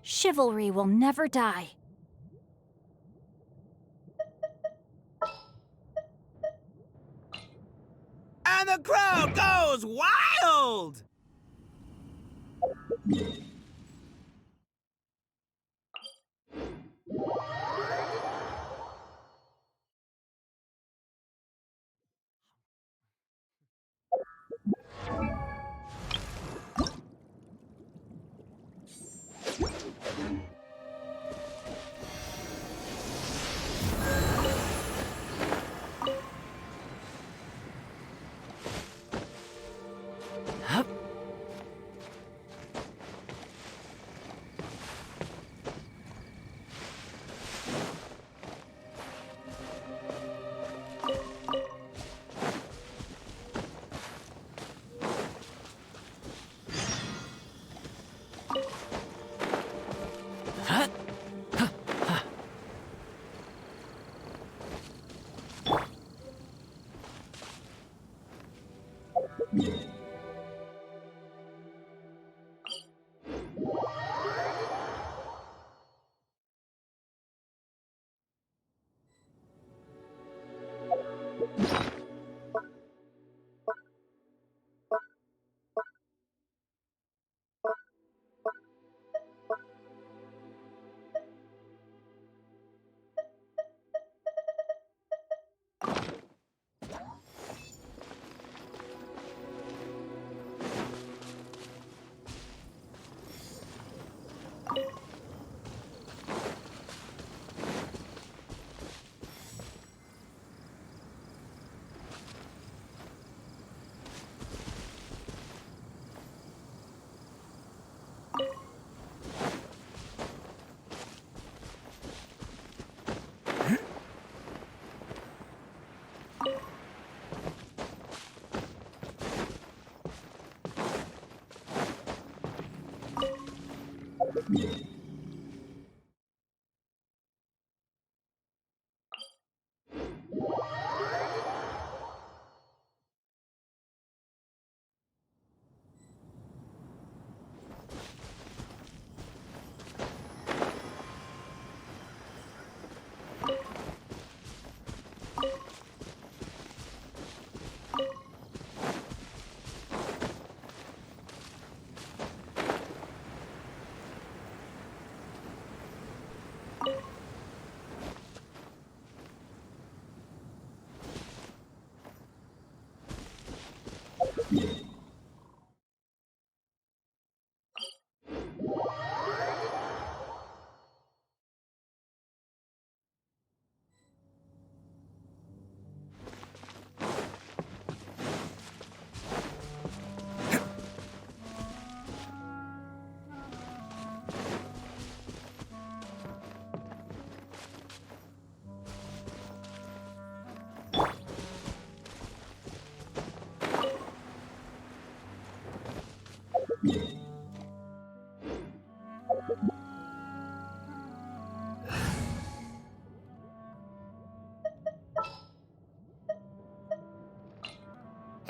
Chivalry will never die. And the crowd goes wild!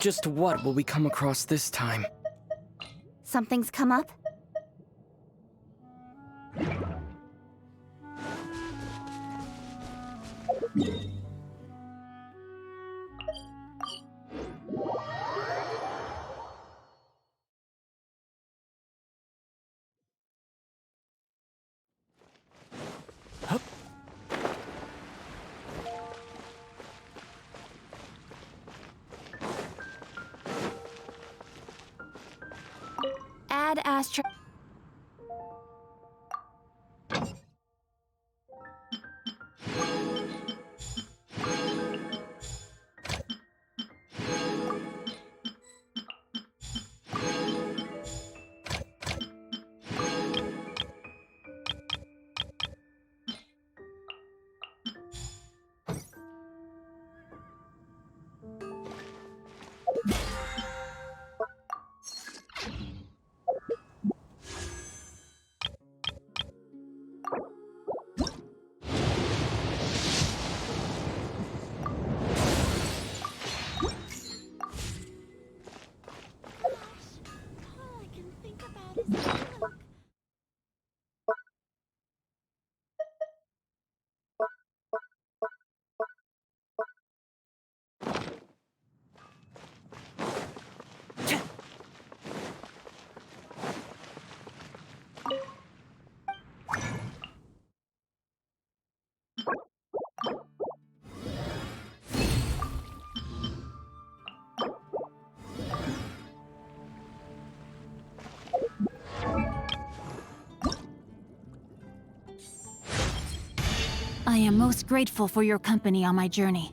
Just what will we come across this time? Something's come up? Add Astra. I am most grateful for your company on my journey.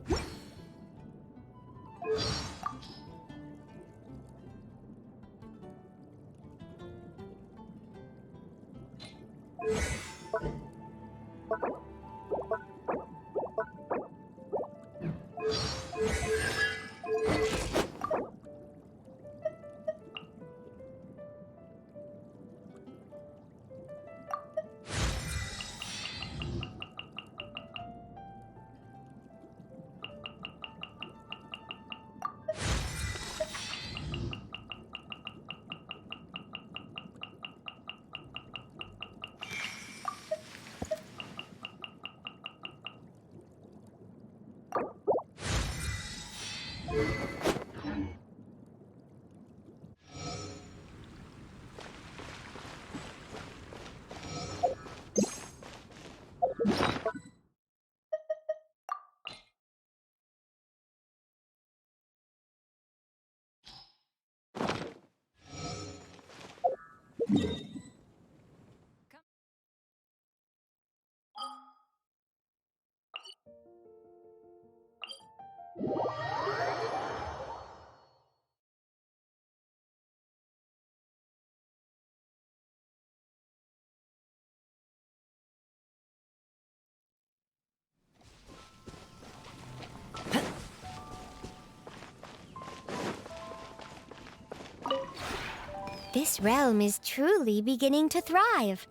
This realm is truly beginning to thrive.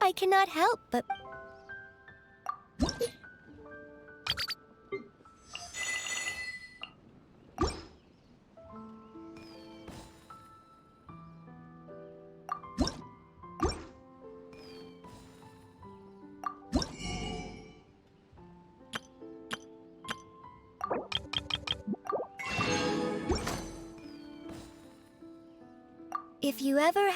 I cannot help but... If you ever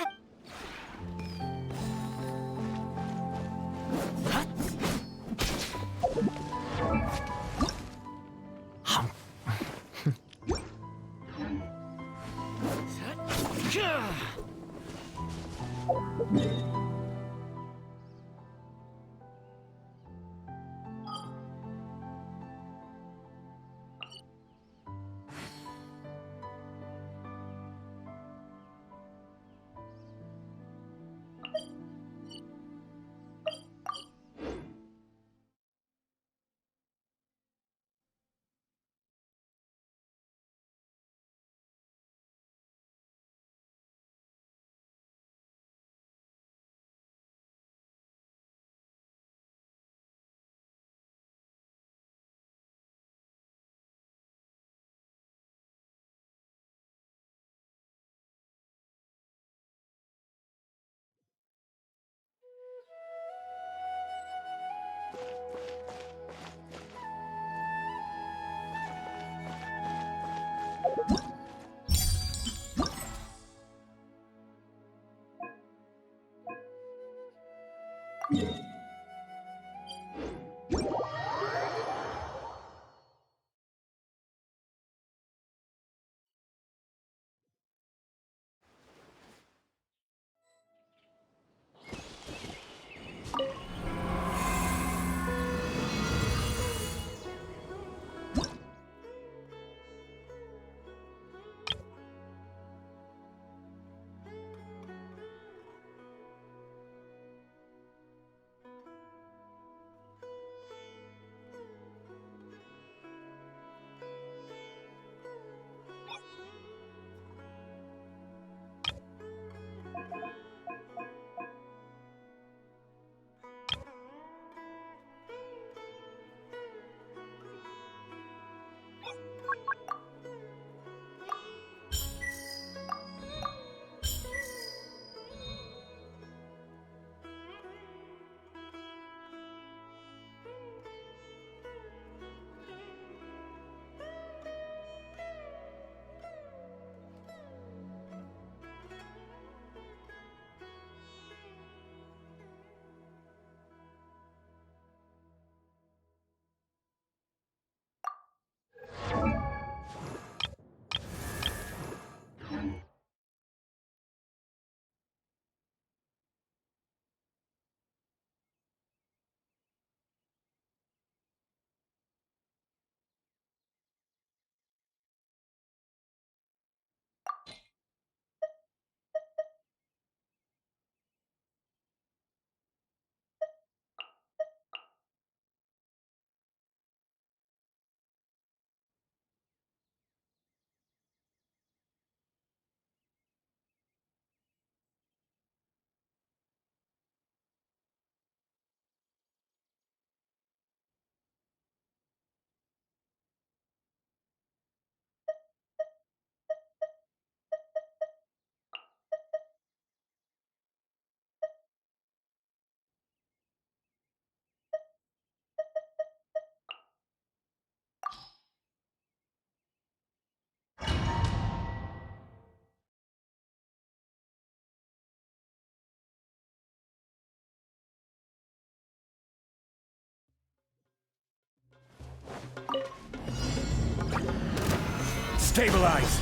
Stabilize!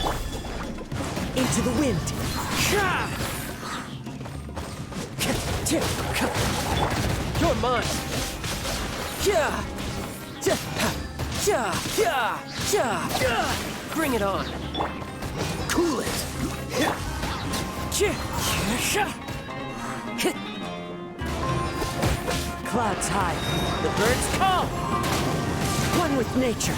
Into the wind. You're mine. Bring it on. Cool it! Clouds high. The birds call. One with nature.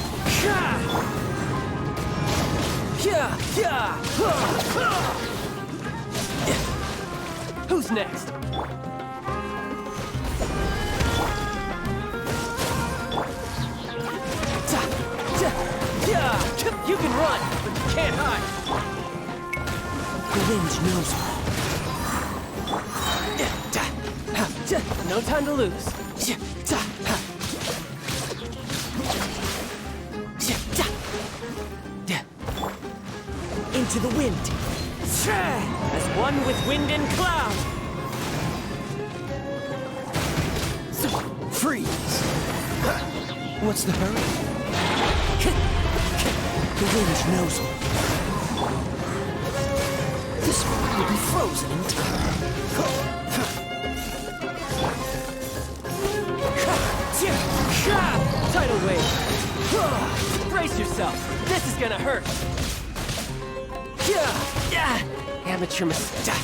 Who's next? You can run, but you can't hide. The wind knows me. No time to lose. Into the wind. As one with wind and cloud. Freeze! What's the hurry? The wind knows me. This one will be frozen in time. Tidal wave. Brace yourself. This is gonna hurt. Amateur mistake.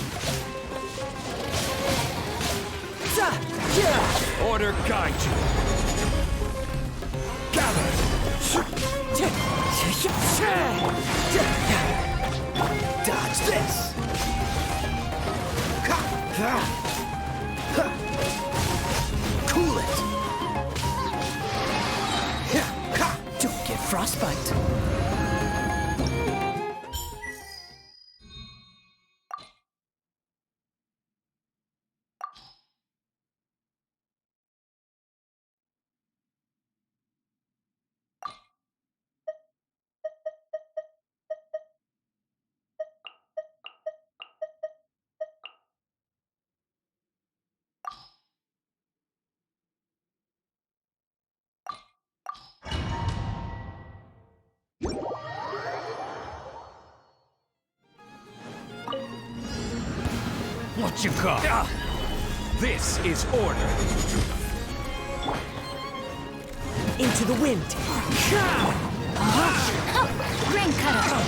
Order guide you. Gather. Dodge this. Cool it. Don't get frostbite. What you got? This is order. Into the wind. Rain cutter!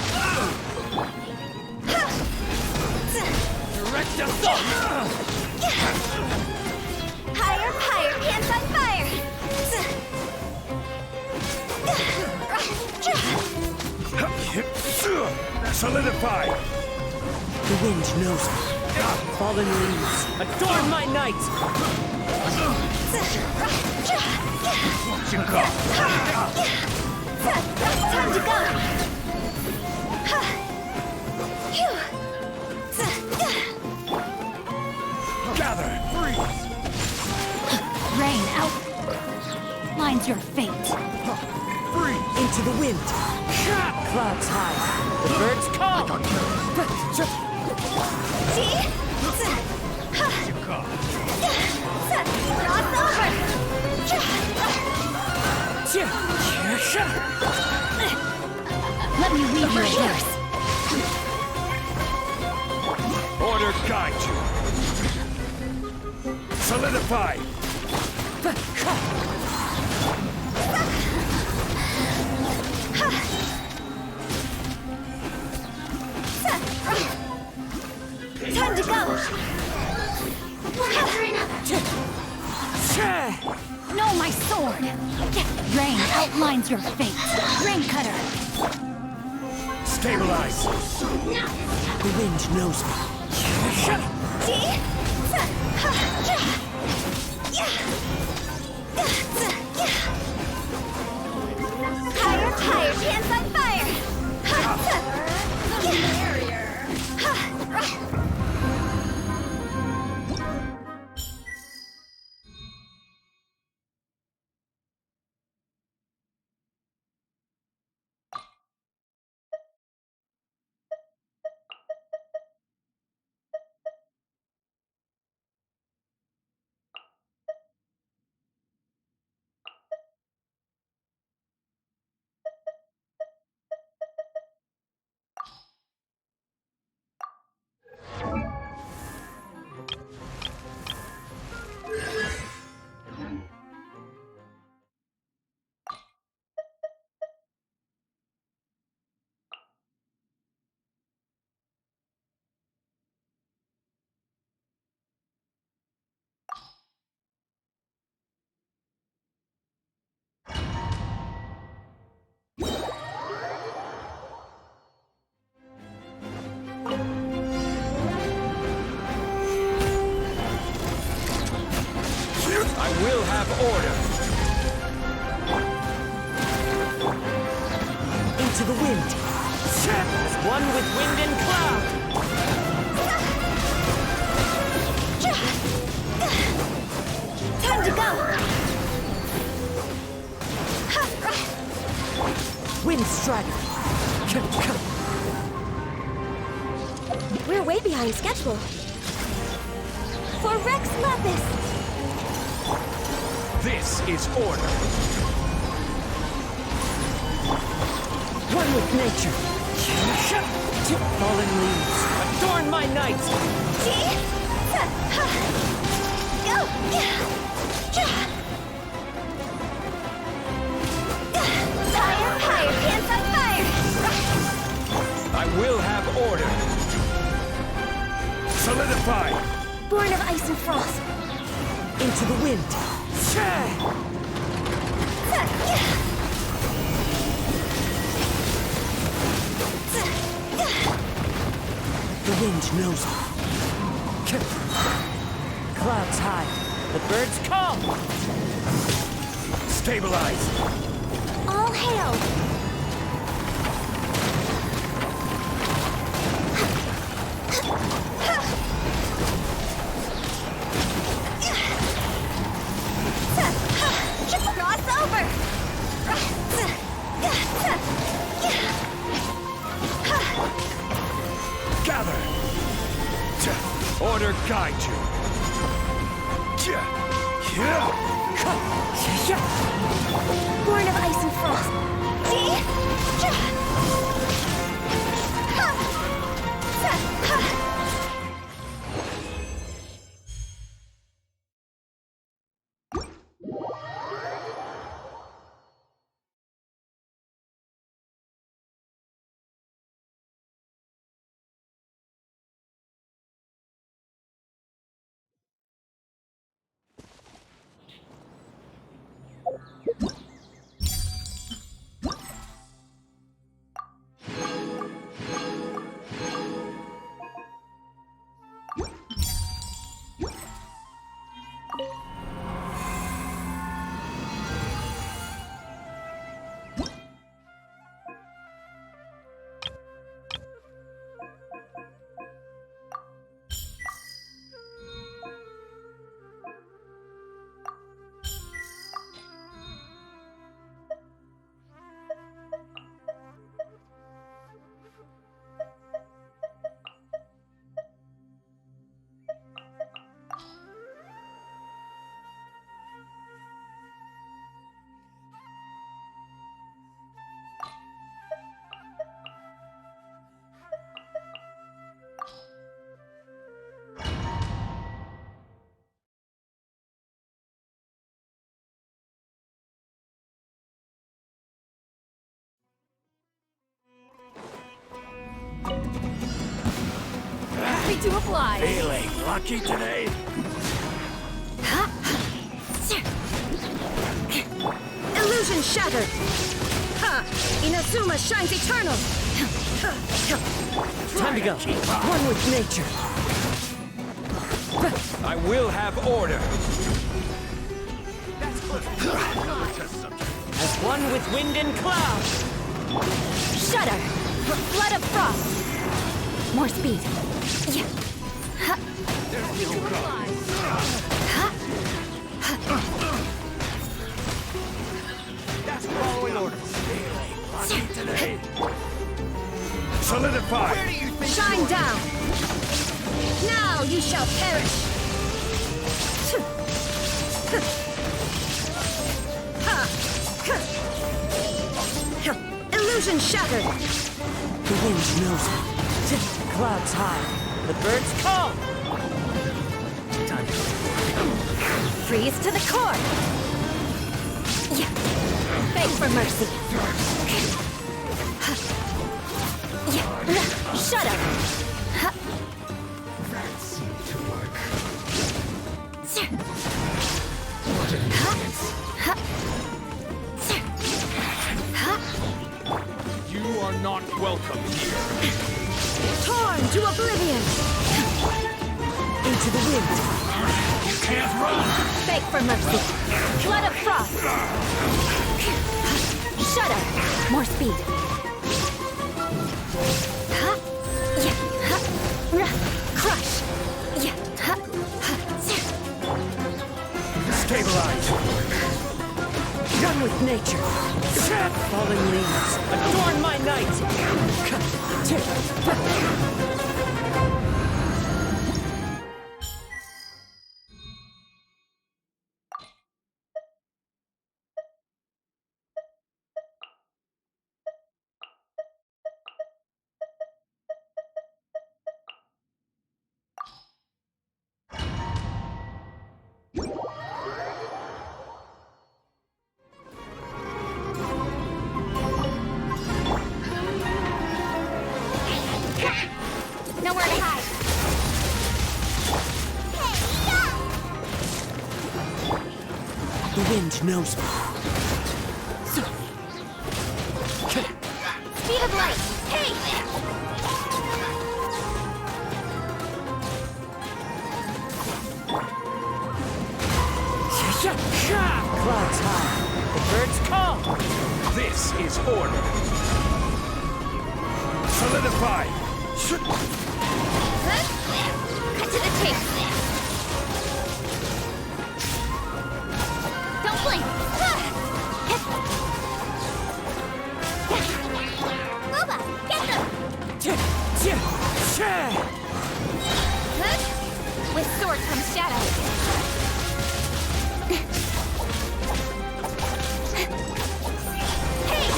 Direct assault! Higher, higher, pants on fire! Solidify! The wind knows me. Fallen leaves. Adorn my night! What you got? Time to go! Gather! Freeze! Rain out! Lines your fate. Freeze! Into the wind. Clouds high. The birds call! See? What you got? Cross over! Let me read your verse. Order guide you. Solidify! Time to go! No, my sword! Rain outlines your fate. Rain cutter! Stabilize! The wind knows me. See? Higher, higher, pants on fire! I will have order. Into the wind. As one with wind and cloud. Time to go! Wind strider. We're way behind schedule. For Rex Lapis! This is order. One with nature. Fallen leaves. Adorn my night. Go! Fire, fire, pants on fire! I will have order. Solidify. Born of ice and frost. Into the wind. The wind knows me. Clouds high. The birds call. Stabilize. All hail! Cross over! Gather. Order guide you. Born of ice and frost. Happy to oblige. Feeling lucky today? Illusion shattered! Ha! Inazuma shines eternal! Time to go. One with nature. I will have order. As one with wind and cloud. Shudder! Flood of frost! More speed. Yeah. Ha. Happy to oblige. Ha. That's following orders. Feeling lucky today? Solidify. Where do you think Shine down! Now you shall perish! Illusion shattered! The wind knows me. Clouds high. The birds call. Freeze to the core! Yeah. Beg for mercy. Yeah. Shut up! Ha. you are not welcome here? Torn to oblivion! Into the wind. Can't run! Beg for mercy. Flood of frost. Shudder. More speed. Huh? Yeah. Huh. Crush. Yeah. Huh. Stabilize! Run with nature. Fallen leaves, adorn my night. Nowhere to hide. The wind knows me. Speed of light. Hey! Clouds high, the birds call. This is order! Solidify! Cut to the chase. Don't blink. Boba, get them. With sword comes shadow. Hey!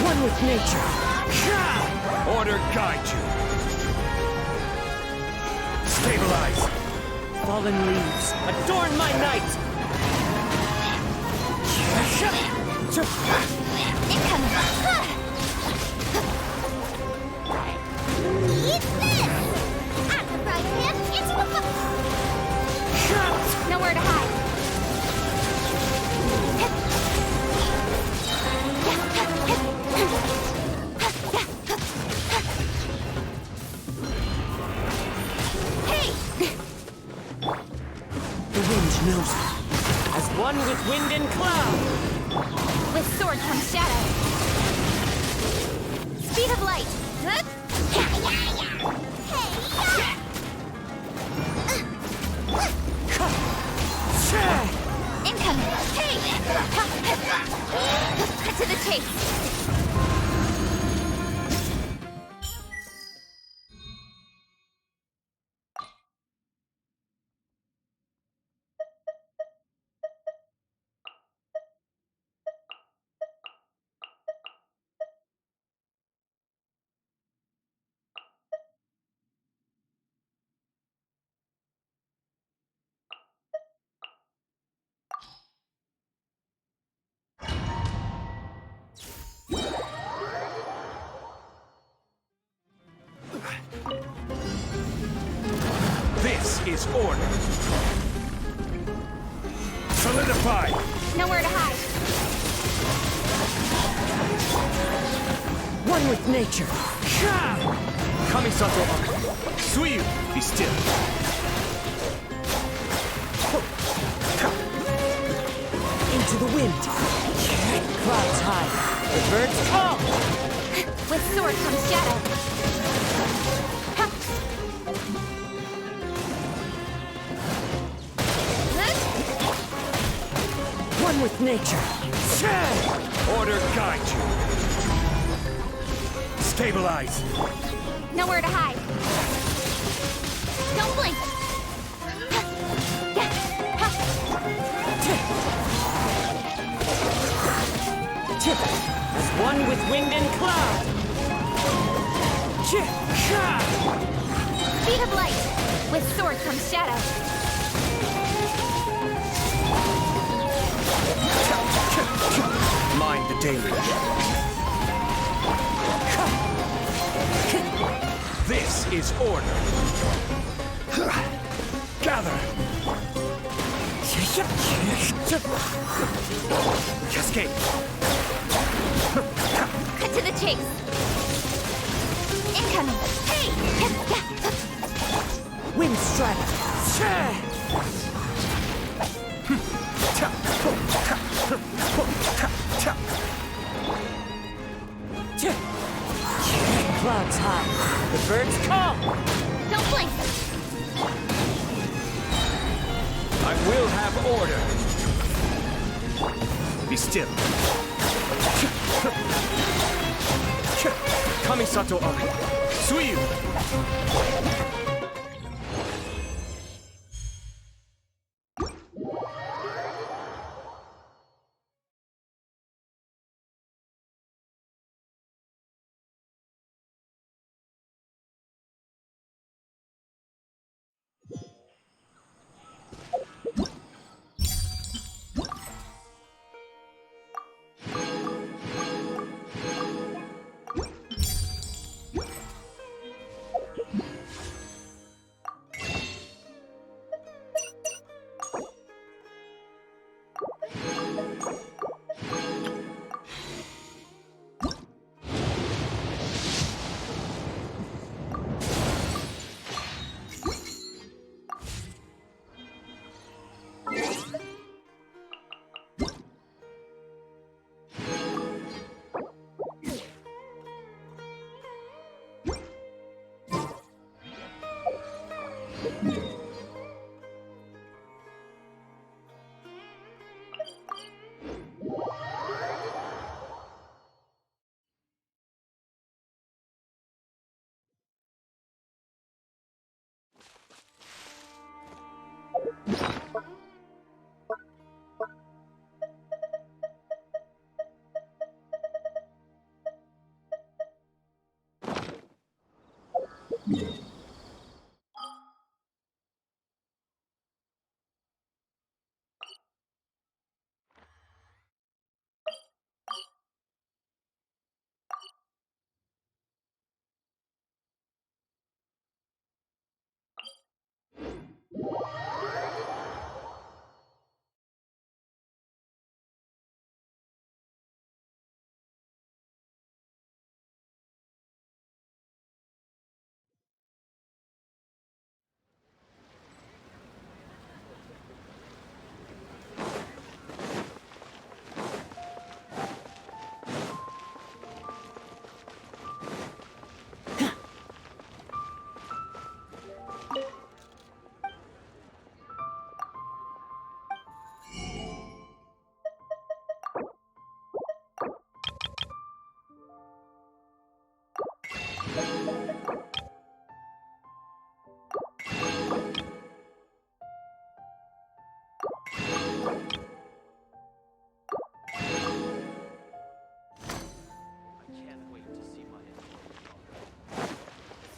One with nature. Order guide you! Stabilize! Fallen leaves, adorn my night. Incoming. Eat this! Out the frying pan, into the nowhere to hide. Hey! The wind knows me. As one with wind and cloud. With sword comes shadow. Speed of light. Incoming. Hey! Cut to the chase. This is order! Solidify! Nowhere to hide. One with nature. Kamisato Aka! Sumeru, be still! Into the wind. Clouds high, the birds call. With sword comes shadow. One with nature. Order guide you! Stabilize! Nowhere to hide. Don't blink. As one with wind and cloud. Speed of light. With sword comes shadow. Mind the deluge. This is order. Gather. Cascade. Cut to the chase. Incoming. Hey! Wind strike! Clouds high, the birds call! Don't blink! I will have order. Be still. Kamisato Ari. Suyu!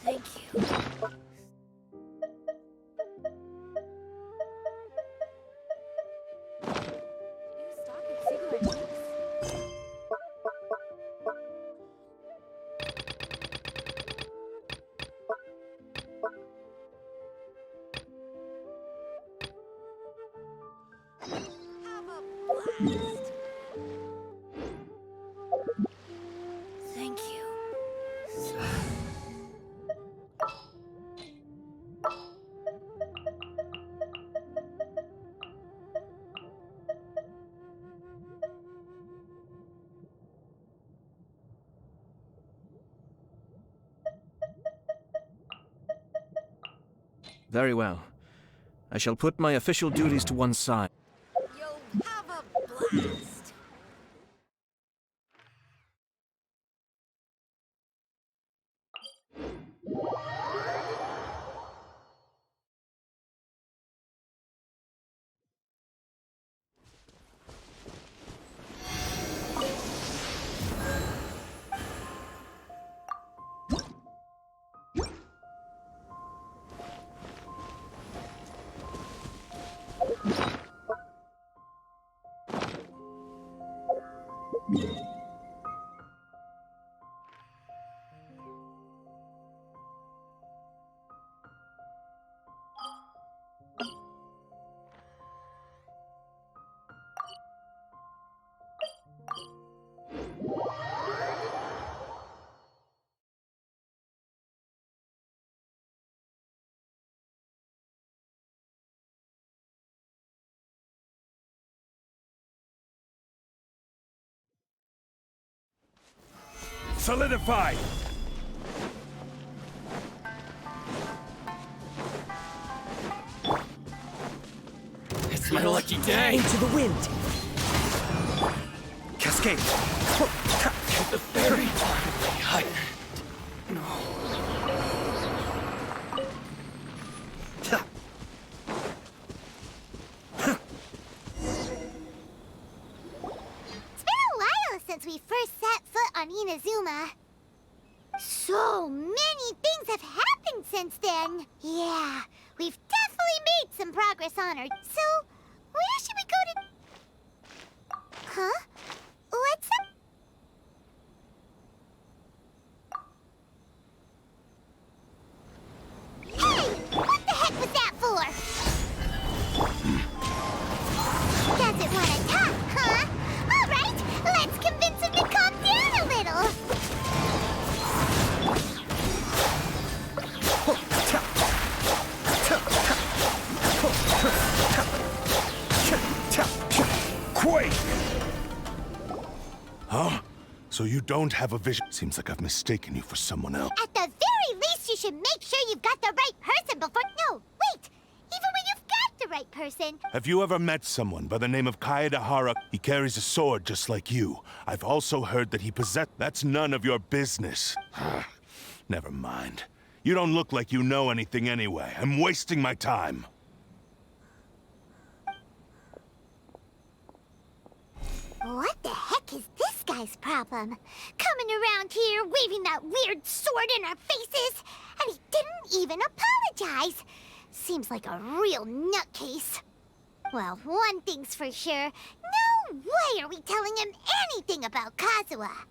Thank you. You stock at cigarette cheeks? Have a blast. Thank you. Very well. I shall put my official duties to one side. You'll have a blast. Solidify! It's my lucky day. Into the wind. Cascade! The fairy. Hide. It's been a while since we first set foot on Inazuma. So many things have happened since then. Yeah, we've definitely made some progress on her. So, where should we go to... Huh? What's up? Hey! What the heck was that for? Doesn't want to talk, huh? All right, let's convince him to calm down a little. Quake! Huh? So you don't have a vision? Seems like I've mistaken you for someone else. At the very least, you should make sure you've got the right person before... No, wait! Even when you've got the right person... Have you ever met someone by the name of Kaedahara? He carries a sword just like you. I've also heard that he possessed... That's none of your business. Never mind. You don't look like you know anything anyway. I'm wasting my time. What the heck is this guy's problem? Coming around here, waving that weird sword in our faces, and he didn't even apologize. Seems like a real nutcase. Well, one thing's for sure. No way are we telling him anything about Kazuha.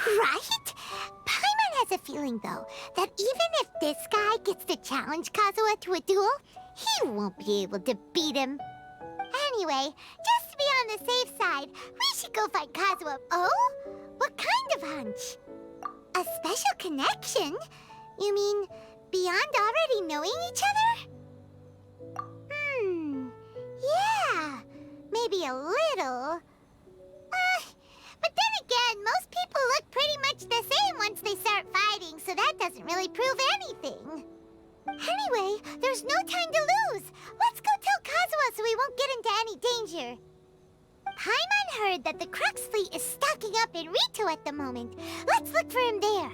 Right? Paimon has a feeling, though, that even if this guy gets to challenge Kazuha to a duel, he won't be able to beat him. Anyway, just to be on the safe side, we should go find Kazuha. Oh? What kind of hunch? A special connection? You mean beyond already knowing each other? Yeah, maybe a little. But then again, most people look pretty much the same once they start fighting, so that doesn't really prove anything. Anyway, there's no time to lose. Let's go tell Kazuha so we won't get into any danger. Paimon heard that the Crux fleet is stocking up in Rito at the moment. Let's look for him there.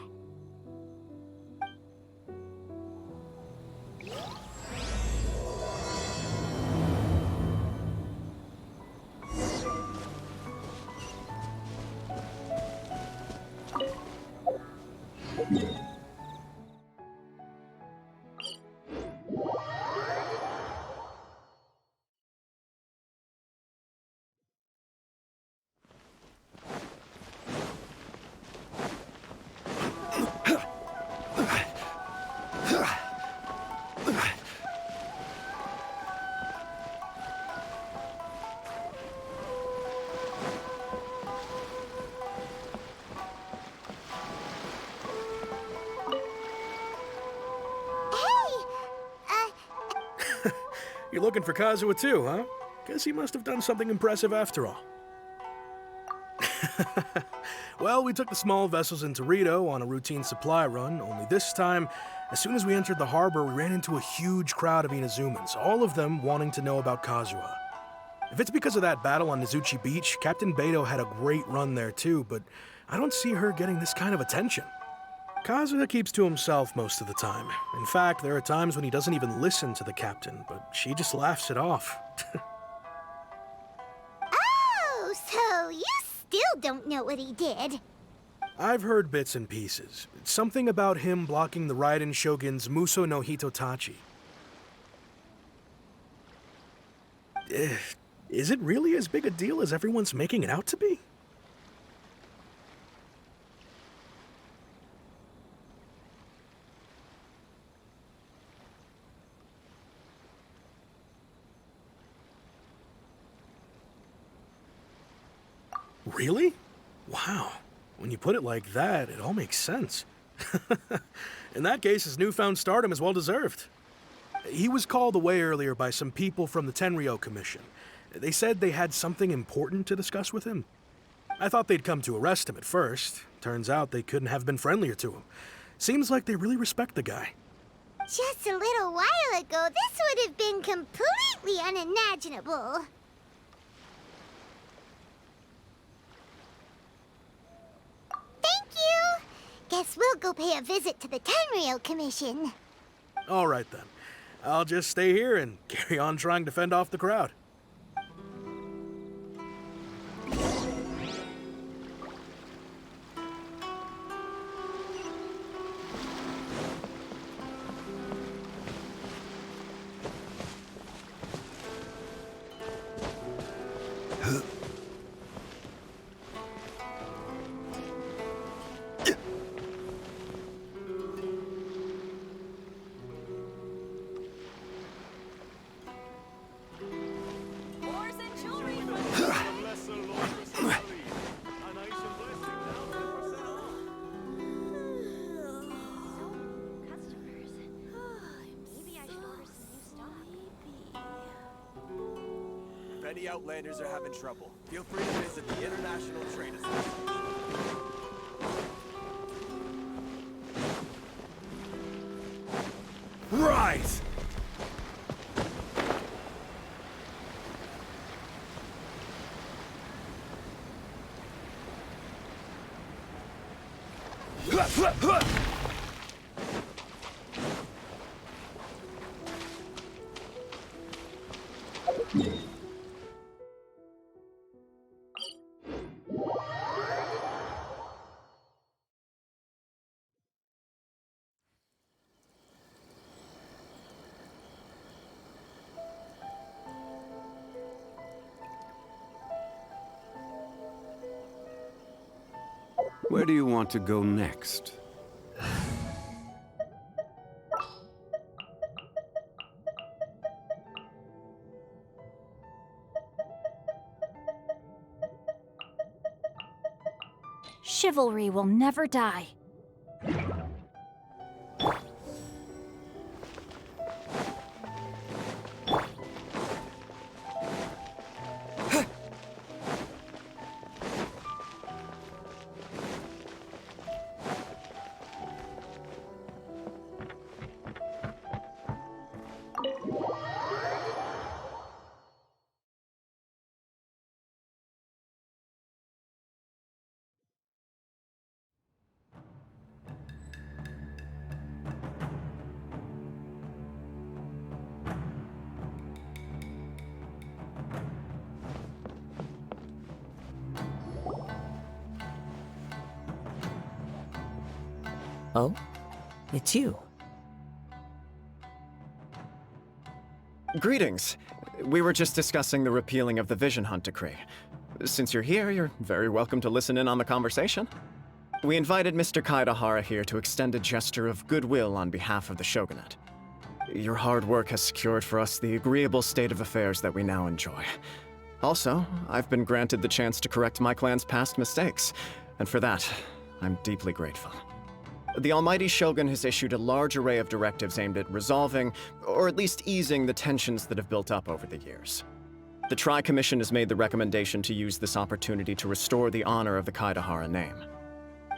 You're looking for Kazuha too, huh? Guess he must have done something impressive after all. Well, we took the small vessels into Rito on a routine supply run, only this time, as soon as we entered the harbor, we ran into a huge crowd of Inazumans, all of them wanting to know about Kazuha. If it's because of that battle on Nizuchi Beach, Captain Beidou had a great run there too, but I don't see her getting this kind of attention. Kazuha keeps to himself most of the time. In fact, there are times when he doesn't even listen to the captain, but she just laughs it off. Oh, so you still don't know what he did? I've heard bits and pieces. It's something about him blocking the Raiden Shogun's Muso no Hitotachi. Is it really as big a deal as everyone's making it out to be? Really? Wow. When you put it like that, it all makes sense. In that case, his newfound stardom is well deserved. He was called away earlier by some people from the Tenryou Commission. They said they had something important to discuss with him. I thought they'd come to arrest him at first, Turns out they couldn't have been friendlier to him. Seems like they really respect the guy. Just a little while ago, this would have been completely unimaginable. Thank you! Guess we'll go pay a visit to the Tenryou Commission. All right then. I'll just stay here and carry on trying to fend off the crowd. If any Outlanders are having trouble, feel free to visit the International Trade Association. Right! Where do you want to go next? Chivalry will never die. Oh? It's you. Greetings. We were just discussing the repealing of the Vision Hunt decree. Since you're here, you're very welcome to listen in on the conversation. We invited Mr. Kaedahara here to extend a gesture of goodwill on behalf of the Shogunate. Your hard work has secured for us the agreeable state of affairs that we now enjoy. Also, I've been granted the chance to correct my clan's past mistakes, and for that, I'm deeply grateful. The Almighty Shogun has issued a large array of directives aimed at resolving, or at least easing, the tensions that have built up over the years. The Tri-Commission has made the recommendation to use this opportunity to restore the honor of the Kaedahara name.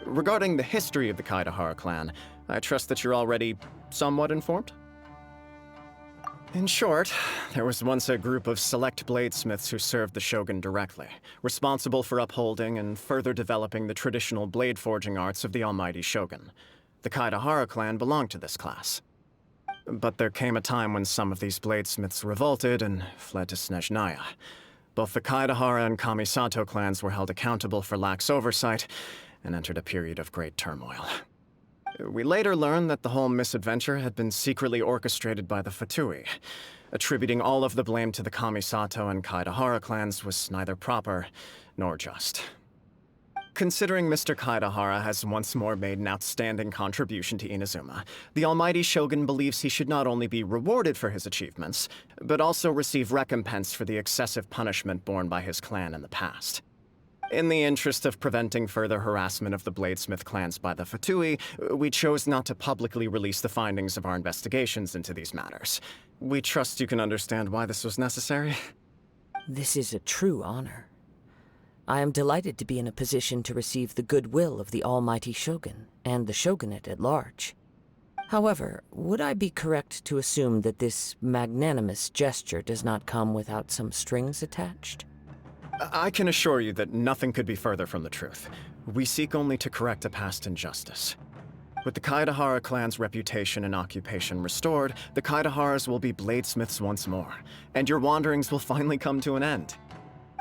Regarding the history of the Kaedahara clan, I trust that you're already somewhat informed? In short, there was once a group of select bladesmiths who served the Shogun directly, responsible for upholding and further developing the traditional blade forging arts of the Almighty Shogun. The Kaedahara clan belonged to this class. But there came a time when some of these bladesmiths revolted and fled to Snezhnaya. Both the Kaedahara and Kamisato clans were held accountable for lax oversight and entered a period of great turmoil. We later learned that the whole misadventure had been secretly orchestrated by the Fatui. Attributing all of the blame to the Kamisato and Kaedahara clans was neither proper nor just. Considering Mr. Kaedahara has once more made an outstanding contribution to Inazuma, the Almighty Shogun believes he should not only be rewarded for his achievements, but also receive recompense for the excessive punishment borne by his clan in the past. In the interest of preventing further harassment of the Bladesmith clans by the Fatui, we chose not to publicly release the findings of our investigations into these matters. We trust you can understand why this was necessary. This is a true honor. I am delighted to be in a position to receive the goodwill of the almighty Shogun and the shogunate at large. However, would I be correct to assume that this magnanimous gesture does not come without some strings attached? I can assure you that nothing could be further from the truth. We seek only to correct a past injustice. With the Kaedahara clan's reputation and occupation restored, the Kaedaharas will be bladesmiths once more, and your wanderings will finally come to an end.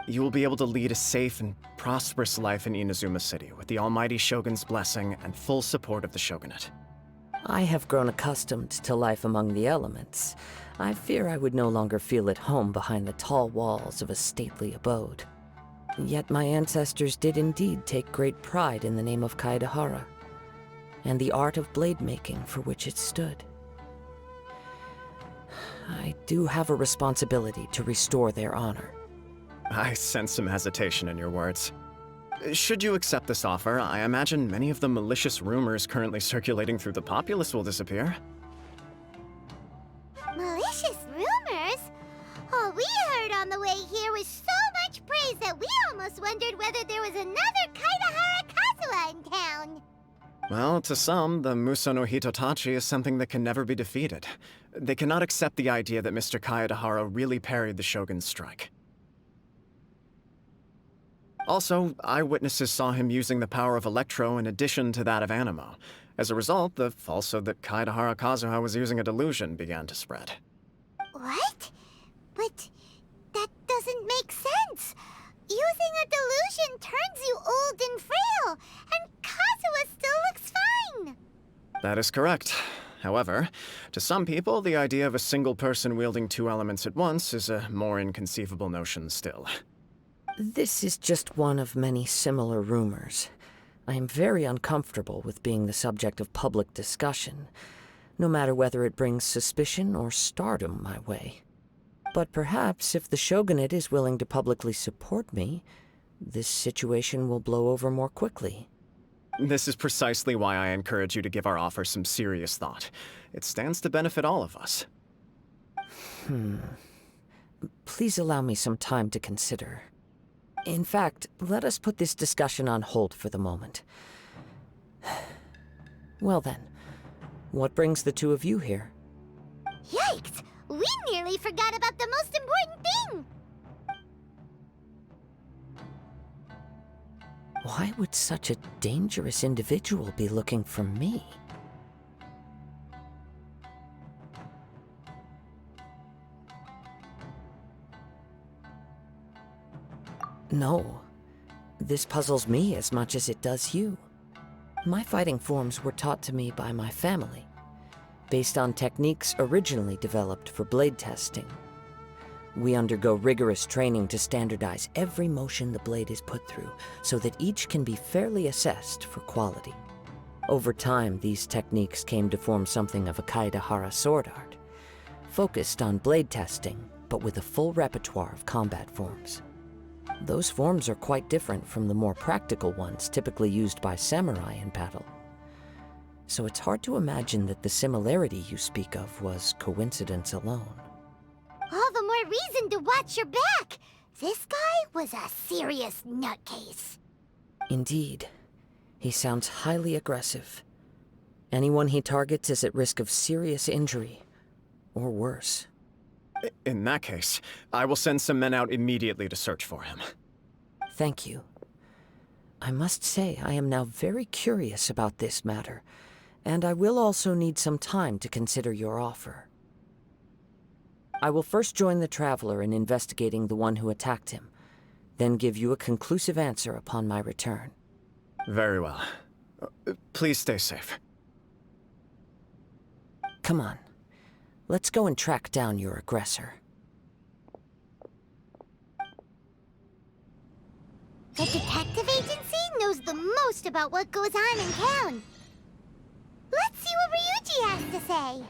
You will be able to lead a safe and prosperous life in Inazuma City with the almighty Shogun's blessing and full support of the shogunate. I have grown accustomed to life among the elements. I fear I would no longer feel at home behind the tall walls of a stately abode. Yet my ancestors did indeed take great pride in the name of Kaedahara, and the art of blade making for which it stood. I do have a responsibility to restore their honor. I sense some hesitation in your words. Should you accept this offer, I imagine many of the malicious rumors currently circulating through the populace will disappear. Malicious rumors? All we heard on the way here was so much praise that we almost wondered whether there was another Kaedahara Kazuha in town. Well, to some, the Muso no Hitotachi is something that can never be defeated. They cannot accept the idea that Mr. Kaedahara really parried the Shogun's strike. Also, eyewitnesses saw him using the power of Electro in addition to that of Animo. As a result, the falsehood that Kaedahara Kazuha was using a delusion began to spread. What? But that doesn't make sense. Using a delusion turns you old and frail, and Kazuha still looks fine. That is correct. However, to some people, the idea of a single person wielding two elements at once is a more inconceivable notion still. This is just one of many similar rumors. I am very uncomfortable with being the subject of public discussion, no matter whether it brings suspicion or stardom my way. But perhaps if the shogunate is willing to publicly support me, this situation will blow over more quickly. This is precisely why I encourage you to give our offer some serious thought. It stands to benefit all of us. Please allow me some time to consider. In fact, let us put this discussion on hold for the moment. Well then, what brings the two of you here? Yikes! We nearly forgot about the most important thing! Why would such a dangerous individual be looking for me? No. This puzzles me as much as it does you. My fighting forms were taught to me by my family, based on techniques originally developed for blade testing. We undergo rigorous training to standardize every motion the blade is put through, so that each can be fairly assessed for quality. Over time, these techniques came to form something of a Kaedahara sword art, focused on blade testing, but with a full repertoire of combat forms. Those forms are quite different from the more practical ones typically used by samurai in battle. So it's hard to imagine that the similarity you speak of was coincidence alone. All the more reason to watch your back! This guy was a serious nutcase. Indeed. He sounds highly aggressive. Anyone he targets is at risk of serious injury, or worse. In that case, I will send some men out immediately to search for him. Thank you. I must say I am now very curious about this matter, and I will also need some time to consider your offer. I will first join the Traveler in investigating the one who attacked him, then give you a conclusive answer upon my return. Very well. Please stay safe. Come on. Let's go and track down your aggressor. The detective agency knows the most about what goes on in town. Let's see what Ryuji has to say.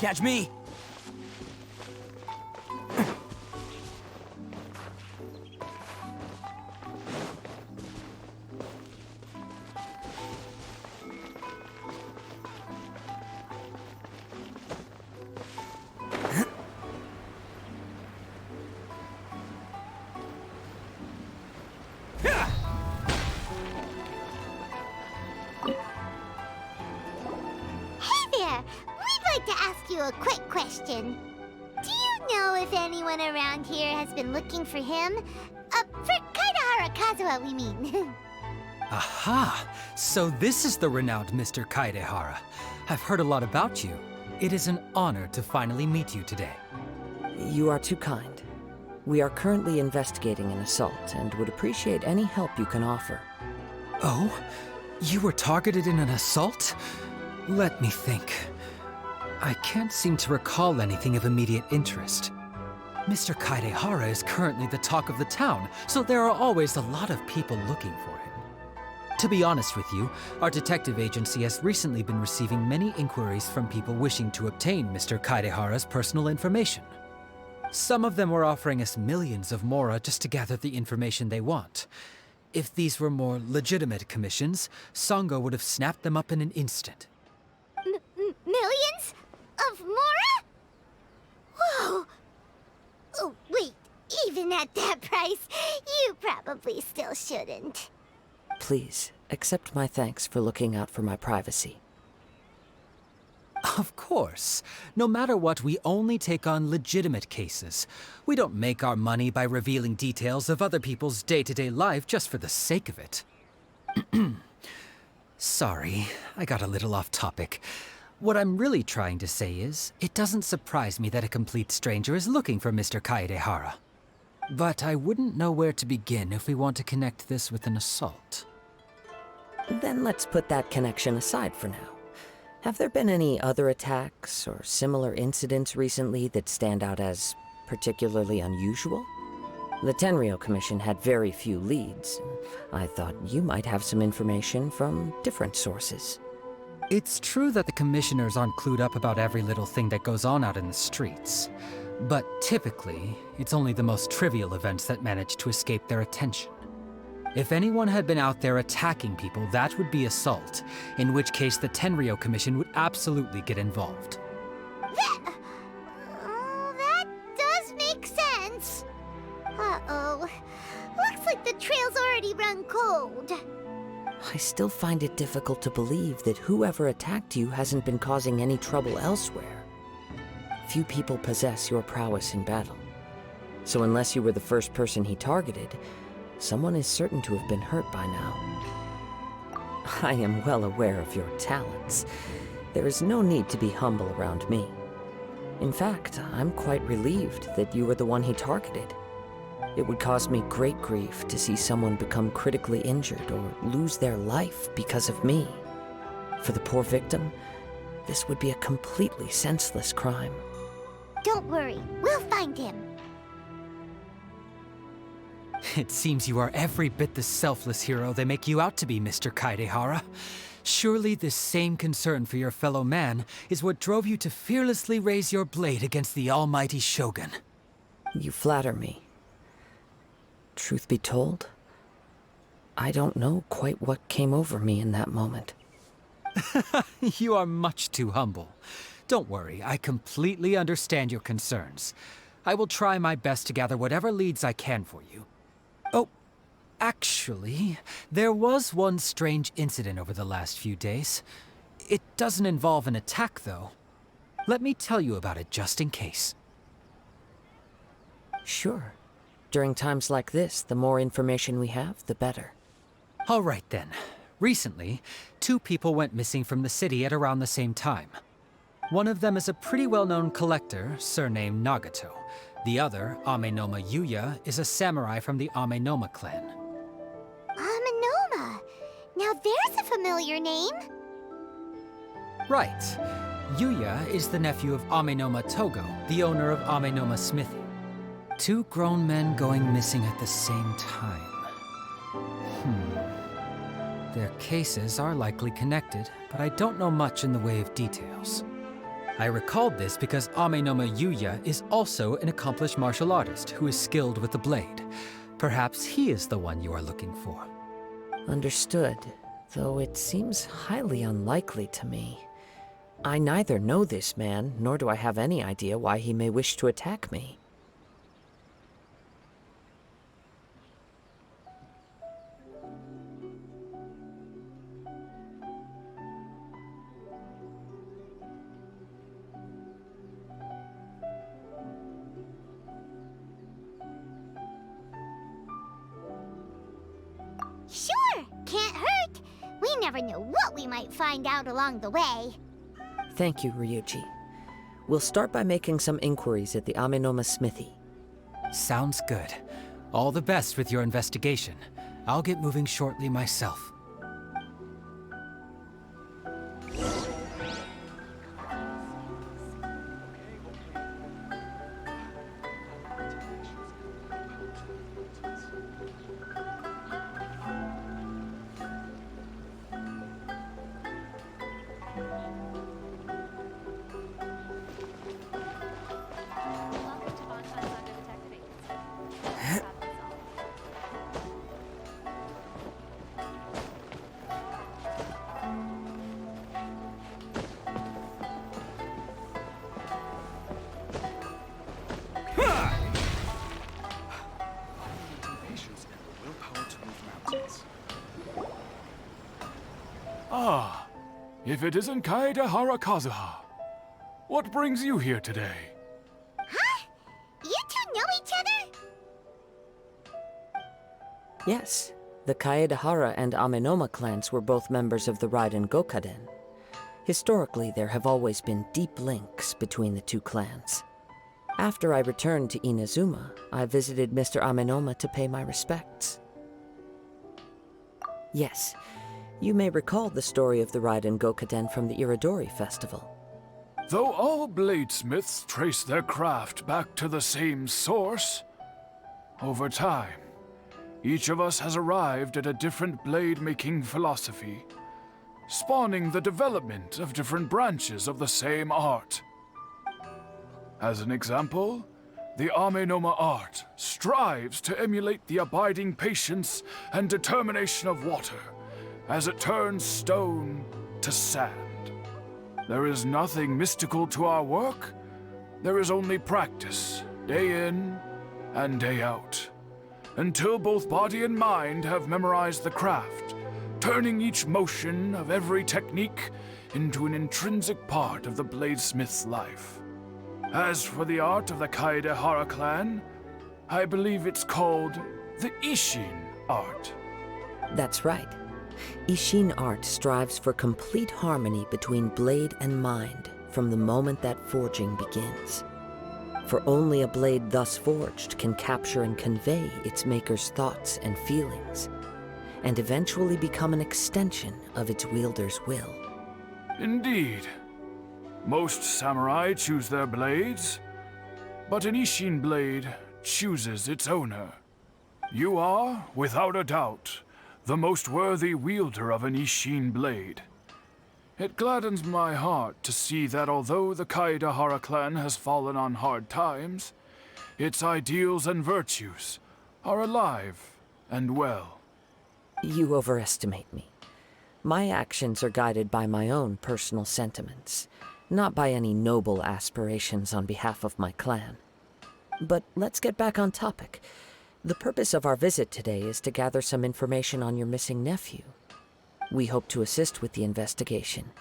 catch me. A quick question. Do you know if anyone around here has been looking for him? For Kaidahara Kazuha, we mean. Aha! So this is the renowned Mr. Kaidehara. I've heard a lot about you. It is an honor to finally meet you today. You are too kind. We are currently investigating an assault and would appreciate any help you can offer. Oh? You were targeted in an assault? Let me think. I can't seem to recall anything of immediate interest. Mr. Kaidehara is currently the talk of the town, so there are always a lot of people looking for him. To be honest with you, our detective agency has recently been receiving many inquiries from people wishing to obtain Mr. Kaidehara's personal information. Some of them were offering us millions of mora just to gather the information they want. If these were more legitimate commissions, Sango would have snapped them up in an instant. Millions? Of mora? Whoa! Oh, wait, even at that price, you probably still shouldn't. Please, accept my thanks for looking out for my privacy. Of course. No matter what, we only take on legitimate cases. We don't make our money by revealing details of other people's day-to-day life just for the sake of it. Sorry, I got a little off topic. What I'm really trying to say is, it doesn't surprise me that a complete stranger is looking for Mr. Kaidehara. But I wouldn't know where to begin if we want to connect this with an assault. Then let's put that connection aside for now. Have there been any other attacks or similar incidents recently that stand out as particularly unusual? The Tenryou Commission had very few leads. I thought you might have some information from different sources. It's true that the commissioners aren't clued up about every little thing that goes on out in the streets. But typically, it's only the most trivial events that manage to escape their attention. If anyone had been out there attacking people, that would be assault, in which case the Tenryou Commission would absolutely get involved. That does make sense. Uh-oh. Looks like the trail's already run cold. I still find it difficult to believe that whoever attacked you hasn't been causing any trouble elsewhere. Few people possess your prowess in battle. So unless you were the first person he targeted, someone is certain to have been hurt by now. I am well aware of your talents. There is no need to be humble around me. In fact, I'm quite relieved that you were the one he targeted. It would cause me great grief to see someone become critically injured or lose their life because of me. For the poor victim, this would be a completely senseless crime. Don't worry, we'll find him. It seems you are every bit the selfless hero they make you out to be, Mr. Kaidehara. Surely this same concern for your fellow man is what drove you to fearlessly raise your blade against the almighty Shogun. You flatter me. Truth be told, I don't know quite what came over me in that moment. You are much too humble. Don't worry, I completely understand your concerns. I will try my best to gather whatever leads I can for you. Oh, actually, there was one strange incident over the last few days. It doesn't involve an attack, though. Let me tell you about it just in case. Sure. During times like this, the more information we have, the better. All right then. Recently, 2 people went missing from the city at around the same time. One of them is a pretty well-known collector, surnamed Nagato. The other, Amenoma Yuya, is a samurai from the Amenoma clan. Amenoma! Now there's a familiar name. Right. Yuya is the nephew of Amenoma Togo, the owner of Amenoma Smithy. 2 grown men going missing at the same time. Their cases are likely connected, but I don't know much in the way of details. I recalled this because Amenoma Yuya is also an accomplished martial artist who is skilled with the blade. Perhaps he is the one you are looking for. Understood, though it seems highly unlikely to me. I neither know this man, nor do I have any idea why he may wish to attack me. Sure, can't hurt. We never know what we might find out along the way. Thank you, Ryuji. We'll start by making some inquiries at the Amenoma smithy. Sounds good. All the best with your investigation. I'll get moving shortly myself. Ah, if it isn't Kazuha Kazuha. What brings you here today? Huh? You two know each other? Yes, the Kaedahara and Amenoma clans were both members of the Raiden Gokaden. Historically, there have always been deep links between the two clans. After I returned to Inazuma, I visited Mr. Amenoma to pay my respects. Yes, you may recall the story of the Raiden Gokaden from the Iridori Festival. Though all bladesmiths trace their craft back to the same source, over time, each of us has arrived at a different blade-making philosophy, spawning the development of different branches of the same art. As an example, the Amenoma art strives to emulate the abiding patience and determination of water as it turns stone to sand. There is nothing mystical to our work. There is only practice, day in and day out, until both body and mind have memorized the craft, turning each motion of every technique into an intrinsic part of the bladesmith's life. As for the art of the Kaedahara clan, I believe it's called the Ishin art. That's right. Ishin art strives for complete harmony between blade and mind from the moment that forging begins. For only a blade thus forged can capture and convey its maker's thoughts and feelings, and eventually become an extension of its wielder's will. Indeed. Most samurai choose their blades, but an Ishin blade chooses its owner. You are, without a doubt, the most worthy wielder of an Ishin blade. It gladdens my heart to see that although the Kaedahara clan has fallen on hard times, its ideals and virtues are alive and well. You overestimate me. My actions are guided by my own personal sentiments, not by any noble aspirations on behalf of my clan. But let's get back on topic. The purpose of our visit today is to gather some information on your missing nephew. We hope to assist with the investigation.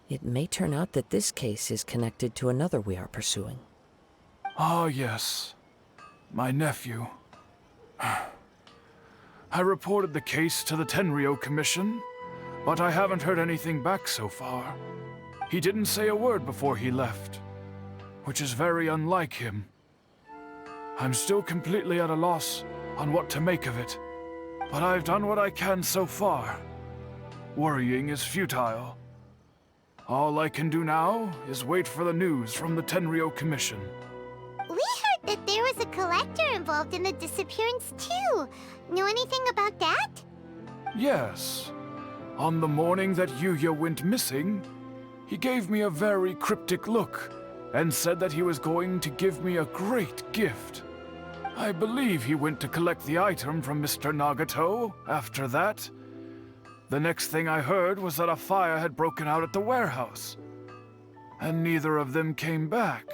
It may turn out that this case is connected to another we are pursuing. Ah, yes. My nephew. I reported the case to the Tenryou Commission, but I haven't heard anything back so far. He didn't say a word before he left, which is very unlike him. I'm still completely at a loss on what to make of it, but I've done what I can so far. Worrying is futile. All I can do now is wait for the news from the Tenryou Commission. We heard that there was a collector involved in the disappearance too. Know anything about that? Yes. On the morning that Yuya went missing, He gave me a very cryptic look and said that he was going to give me a great gift. I believe he went to collect the item from Mr. Nagato after that. The next thing I heard was that a fire had broken out at the warehouse, and neither of them came back.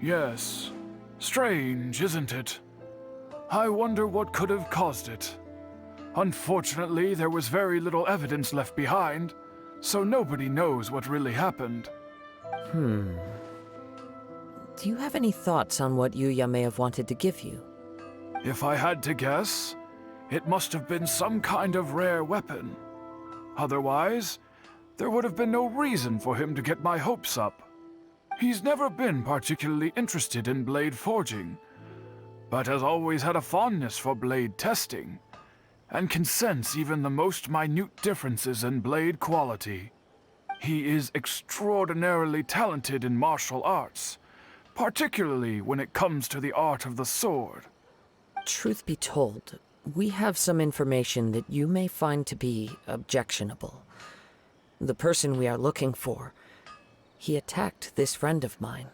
Yes. Strange, isn't it? I wonder what could have caused it. Unfortunately, there was very little evidence left behind, so nobody knows what really happened. Do you have any thoughts on what Yuya may have wanted to give you? If I had to guess, it must have been some kind of rare weapon. Otherwise, there would have been no reason for him to get my hopes up. He's never been particularly interested in blade forging, but has always had a fondness for blade testing, and can sense even the most minute differences in blade quality. He is extraordinarily talented in martial arts, particularly when it comes to the art of the sword. Truth be told, we have some information that you may find to be objectionable. The person we are looking for, he attacked this friend of mine.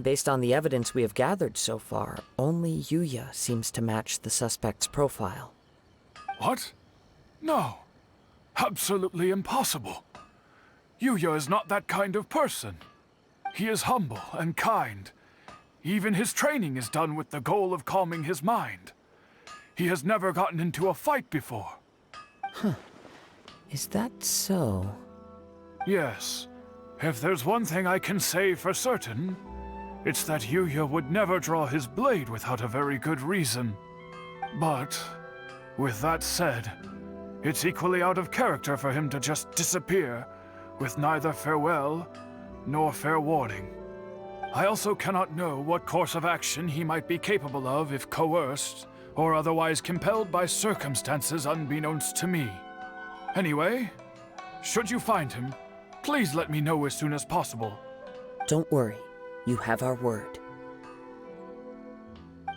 Based on the evidence we have gathered so far, only Yuya seems to match the suspect's profile. What? No. Absolutely impossible. Yuya is not that kind of person. He is humble and kind. Even his training is done with the goal of calming his mind. He has never gotten into a fight before. Is that so? Yes. If there's one thing I can say for certain, it's that Yuya would never draw his blade without a very good reason. But, with that said, it's equally out of character for him to just disappear, with neither farewell nor fair warning. I also cannot know what course of action he might be capable of if coerced, or otherwise compelled by circumstances unbeknownst to me. Anyway, should you find him, please let me know as soon as possible. Don't worry. You have our word.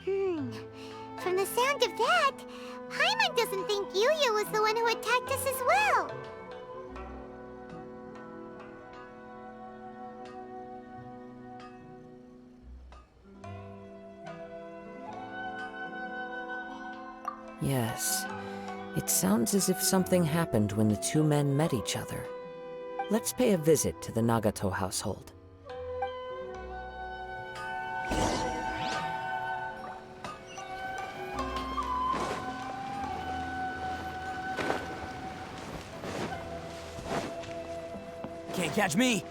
From the sound of that, Paimon doesn't think Yuya was the one who attacked us as well. Yes. It sounds as if something happened when the two men met each other. Let's pay a visit to the Nagato household. Can't catch me!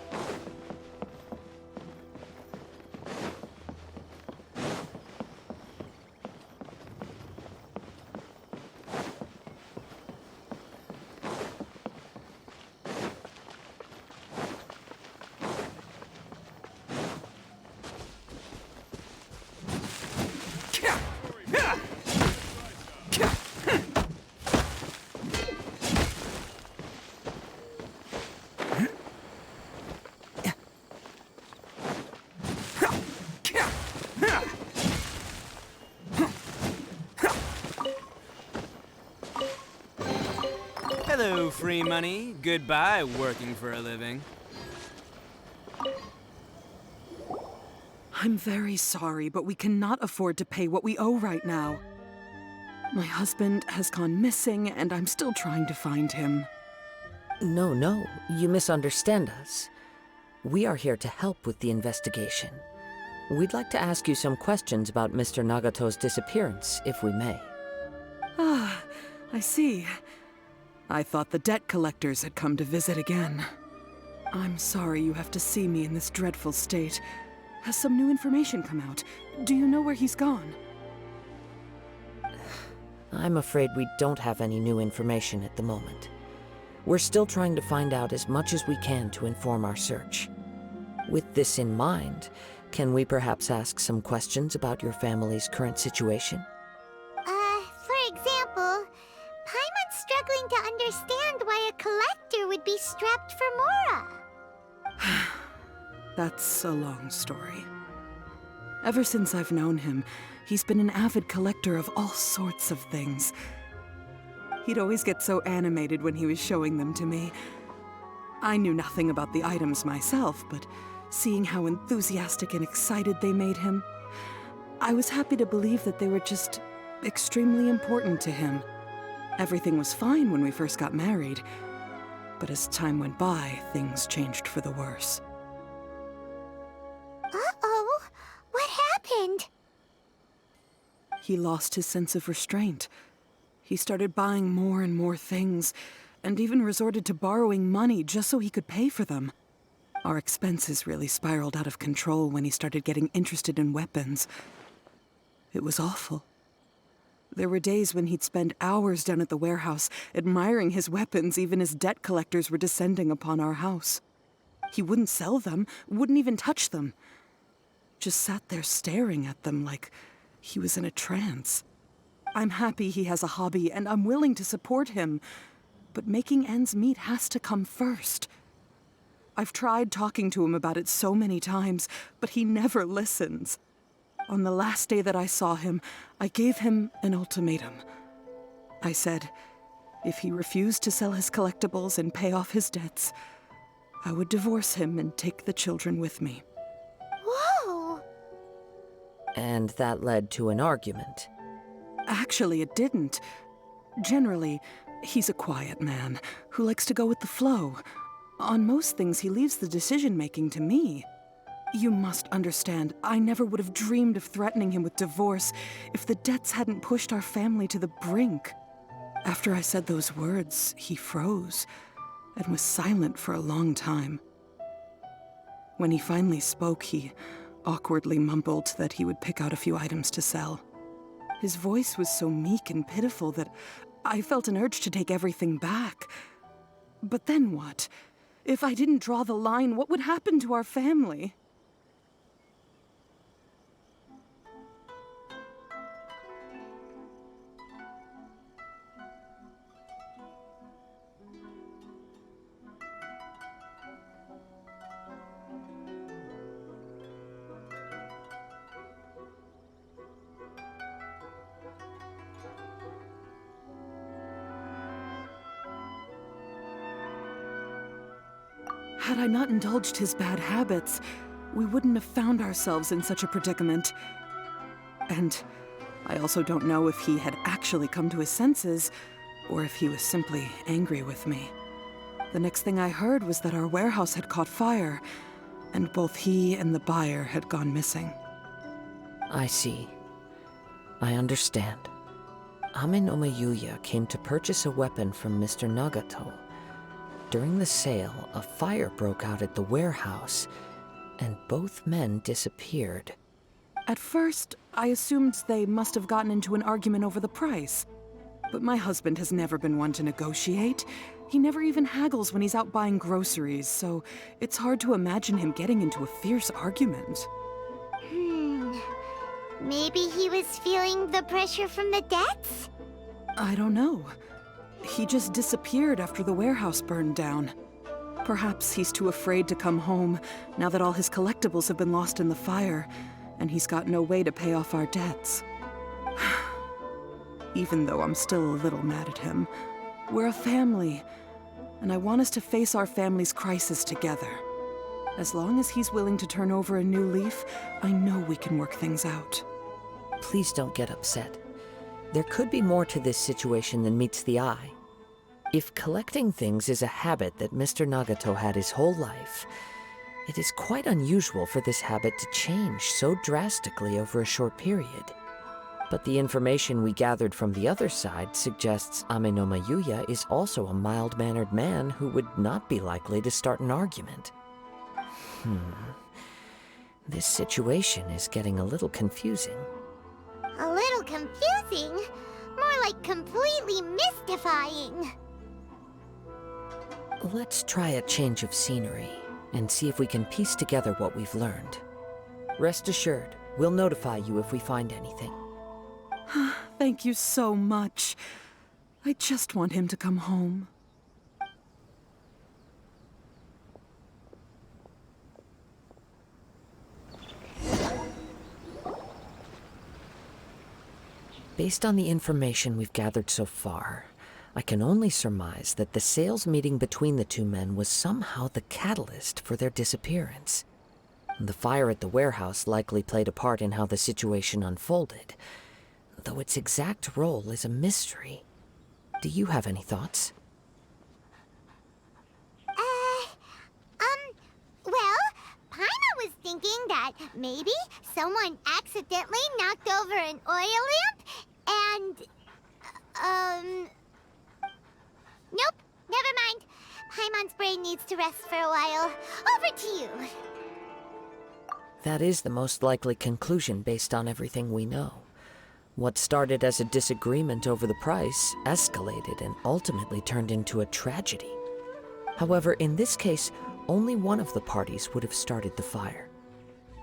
Hello, free money. Goodbye, working for a living. I'm very sorry, but we cannot afford to pay what we owe right now. My husband has gone missing, and I'm still trying to find him. No, you misunderstand us. We are here to help with the investigation. We'd like to ask you some questions about Mr. Nagato's disappearance, if we may. Ah, I see. I thought the debt collectors had come to visit again. I'm sorry you have to see me in this dreadful state. Has some new information come out? Do you know where he's gone? I'm afraid we don't have any new information at the moment. We're still trying to find out as much as we can to inform our search. With this in mind, can we perhaps ask some questions about your family's current situation? For struggling to understand why a collector would be strapped for Mora. That's a long story. Ever since I've known him, he's been an avid collector of all sorts of things. He'd always get so animated when he was showing them to me. I knew nothing about the items myself, but seeing how enthusiastic and excited they made him, I was happy to believe that they were just extremely important to him. Everything was fine when we first got married, but as time went by, things changed for the worse. Uh-oh, what happened? He lost his sense of restraint. He started buying more and more things, and even resorted to borrowing money just so he could pay for them. Our expenses really spiraled out of control when he started getting interested in weapons. It was awful. There were days when he'd spend hours down at the warehouse, admiring his weapons even as debt collectors were descending upon our house. He wouldn't sell them, wouldn't even touch them. Just sat there staring at them like he was in a trance. I'm happy he has a hobby, and I'm willing to support him. But making ends meet has to come first. I've tried talking to him about it so many times, but he never listens. On the last day that I saw him, I gave him an ultimatum. I said, if he refused to sell his collectibles and pay off his debts, I would divorce him and take the children with me. Whoa! And that led to an argument. Actually, it didn't. Generally, he's a quiet man who likes to go with the flow. On most things, he leaves the decision-making to me. You must understand, I never would have dreamed of threatening him with divorce if the debts hadn't pushed our family to the brink. After I said those words, he froze and was silent for a long time. When he finally spoke, he awkwardly mumbled that he would pick out a few items to sell. His voice was so meek and pitiful that I felt an urge to take everything back. But then what? If I didn't draw the line, what would happen to our family? Had I not indulged his bad habits, we wouldn't have found ourselves in such a predicament. And I also don't know if he had actually come to his senses, or if he was simply angry with me. The next thing I heard was that our warehouse had caught fire, and both he and the buyer had gone missing. I see. I understand. Ame no Mayuya came to purchase a weapon from Mr. Nagato. During the sale, a fire broke out at the warehouse, and both men disappeared. At first, I assumed they must have gotten into an argument over the price. But my husband has never been one to negotiate. He never even haggles when he's out buying groceries, so it's hard to imagine him getting into a fierce argument. Maybe he was feeling the pressure from the debts? I don't know. He just disappeared after the warehouse burned down. Perhaps he's too afraid to come home now that all his collectibles have been lost in the fire, and he's got no way to pay off our debts. Even though I'm still a little mad at him, we're a family, and I want us to face our family's crisis together. As long as he's willing to turn over a new leaf, I know we can work things out. Please don't get upset. There could be more to this situation than meets the eye. If collecting things is a habit that Mr. Nagato had his whole life, it is quite unusual for this habit to change so drastically over a short period. But the information we gathered from the other side suggests Ame no Mayuya is also a mild-mannered man who would not be likely to start an argument. This situation is getting a little confusing. A little confusing? More like completely mystifying. Let's try a change of scenery and see if we can piece together what we've learned. Rest assured, we'll notify you if we find anything. Thank you so much. I just want him to come home. Based on the information we've gathered so far, I can only surmise that the sales meeting between the two men was somehow the catalyst for their disappearance. The fire at the warehouse likely played a part in how the situation unfolded, though its exact role is a mystery. Do you have any thoughts? Well, Paimon was thinking that maybe someone accidentally knocked over an oil lamp and, nope, never mind. Paimon's brain needs to rest for a while. Over to you. That is the most likely conclusion based on everything we know. What started as a disagreement over the price escalated and ultimately turned into a tragedy. However, in this case, only one of the parties would have started the fire.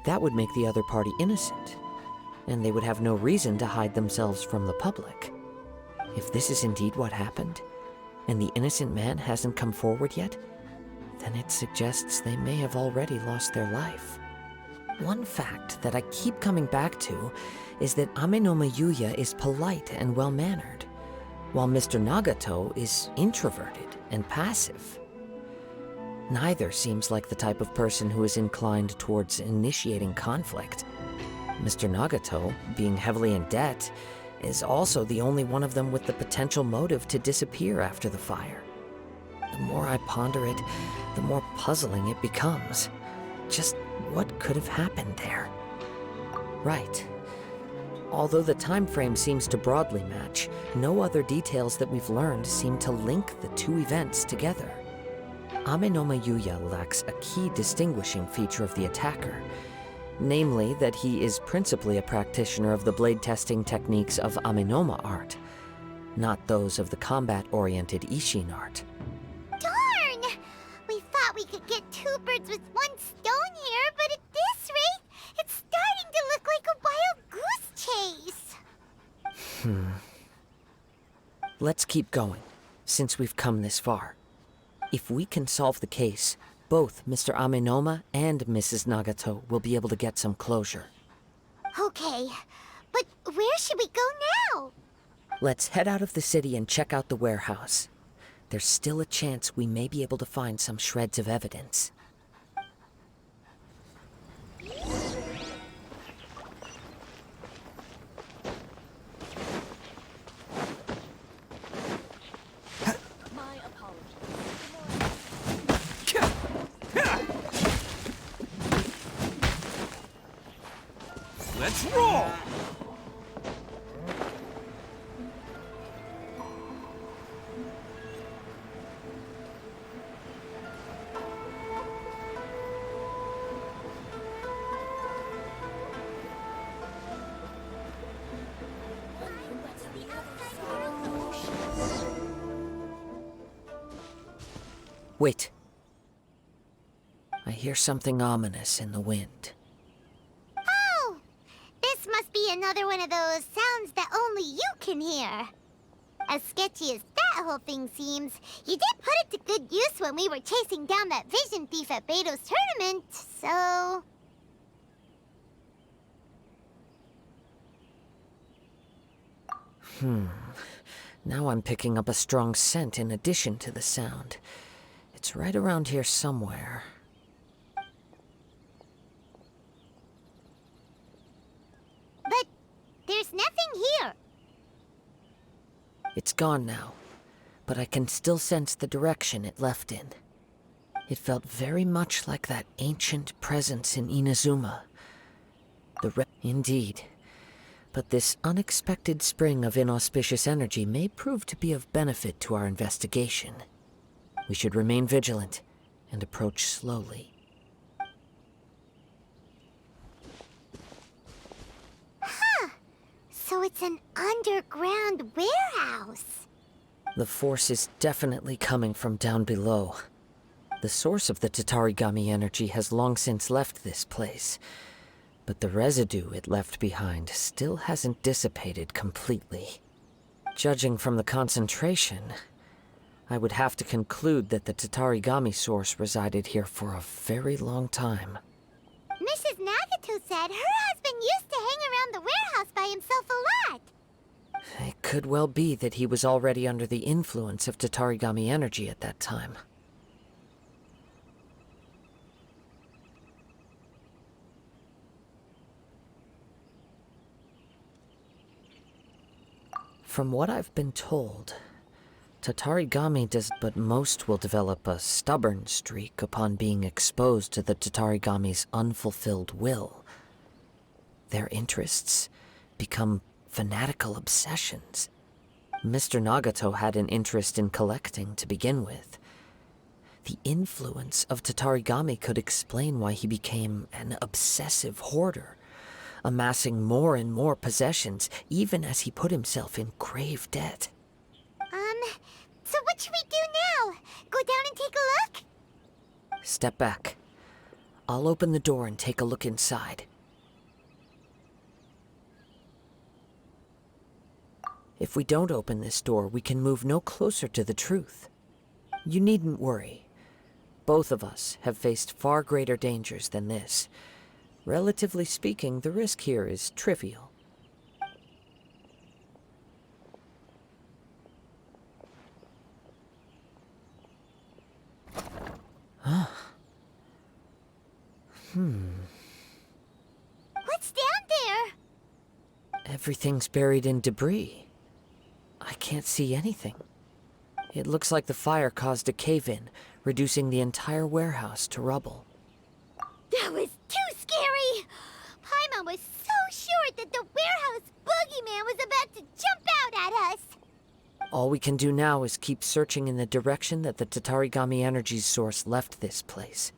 That would make the other party innocent, and they would have no reason to hide themselves from the public. If this is indeed what happened, and the innocent man hasn't come forward yet, then it suggests they may have already lost their life. One fact that I keep coming back to is that Amenoma Yuya is polite and well-mannered, while Mr. Nagato is introverted and passive. Neither seems like the type of person who is inclined towards initiating conflict. Mr. Nagato, being heavily in debt, is also the only one of them with the potential motive to disappear after the fire. The more I ponder it, the more puzzling it becomes. Just what could have happened there? Right. Although the time frame seems to broadly match, no other details that we've learned seem to link the two events together. Amenoma Yuya lacks a key distinguishing feature of the attacker, namely that he is principally a practitioner of the blade testing techniques of Amenoma art, not those of the combat-oriented Ishin art. Darn! We thought we could get two birds with one stone here, but at this rate, it's starting to look like a wild goose chase. Let's keep going, since we've come this far. If we can solve the case, both Mr. Amenoma and Mrs. Nagato will be able to get some closure. Okay, but where should we go now? Let's head out of the city and check out the warehouse. There's still a chance we may be able to find some shreds of evidence. Let's roll! Wait. I hear something ominous in the wind. Oh! This must be another one of those sounds that only you can hear. As sketchy as that whole thing seems, you did put it to good use when we were chasing down that vision thief at Beto's tournament, so... Now I'm picking up a strong scent in addition to the sound. It's right around here somewhere. But there's nothing here. It's gone now, but I can still sense the direction it left in. It felt very much like that ancient presence in Inazuma. Indeed. But this unexpected spring of inauspicious energy may prove to be of benefit to our investigation. We should remain vigilant and approach slowly. Huh. So it's an underground warehouse. The force is definitely coming from down below. The source of the Tatarigami energy has long since left this place, but the residue it left behind still hasn't dissipated completely. Judging from the concentration, I would have to conclude that the Tatarigami source resided here for a very long time. Mrs. Nagato said her husband used to hang around the warehouse by himself a lot. It could well be that he was already under the influence of Tatarigami energy at that time. From what I've been told, Tatarigami does, but most will develop a stubborn streak upon being exposed to the Tatarigami's unfulfilled will. Their interests become fanatical obsessions. Mr. Nagato had an interest in collecting to begin with. The influence of Tatarigami could explain why he became an obsessive hoarder, amassing more and more possessions, even as he put himself in grave debt. So what should we do now? Go down and take a look? Step back. I'll open the door and take a look inside. If we don't open this door, we can move no closer to the truth. You needn't worry. Both of us have faced far greater dangers than this. Relatively speaking, the risk here is trivial. What's down there? Everything's buried in debris. I can't see anything. It looks like the fire caused a cave-in, reducing the entire warehouse to rubble. That was too scary! Paimon was so sure that the warehouse boogeyman was about to jump out at us! All we can do now is keep searching in the direction that the Tatarigami energy's source left this place.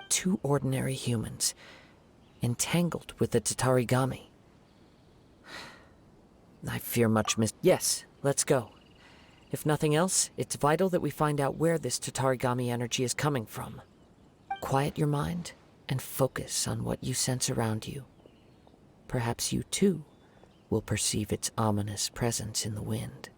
2 ordinary humans, entangled with the Tatarigami. I fear much Yes, let's go. If nothing else, it's vital that we find out where this Tatarigami energy is coming from. Quiet your mind and focus on what you sense around you. Perhaps you too will perceive its ominous presence in the wind.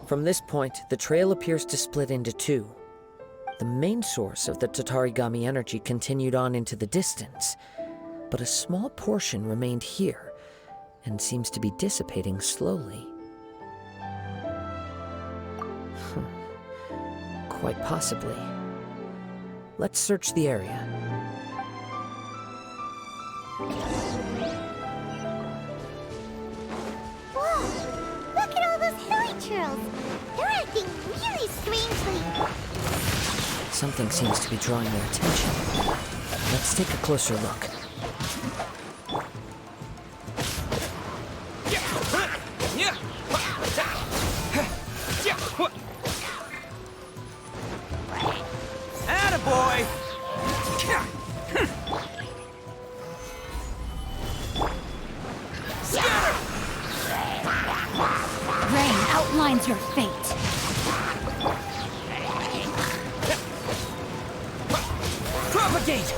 From this point, the trail appears to split into 2. The main source of the Tatarigami energy continued on into the distance, but a small portion remained here, and seems to be dissipating slowly. Quite possibly. Let's search the area. Whoa! Look at all those hilly churls! They're acting really strangely. Something seems to be drawing their attention. Let's take a closer look. Attaboy! Rain outlines your fate. Propagate!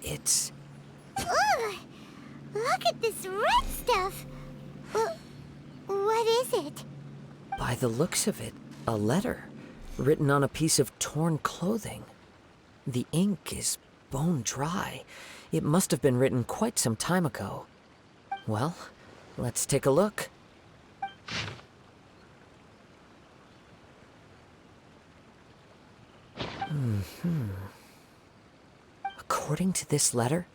It's... Ugh! Look at this red stuff! What is it? By the looks of it, a letter, written on a piece of torn clothing. The ink is bone dry. It must have been written quite some time ago. Well, let's take a look. According to this letter,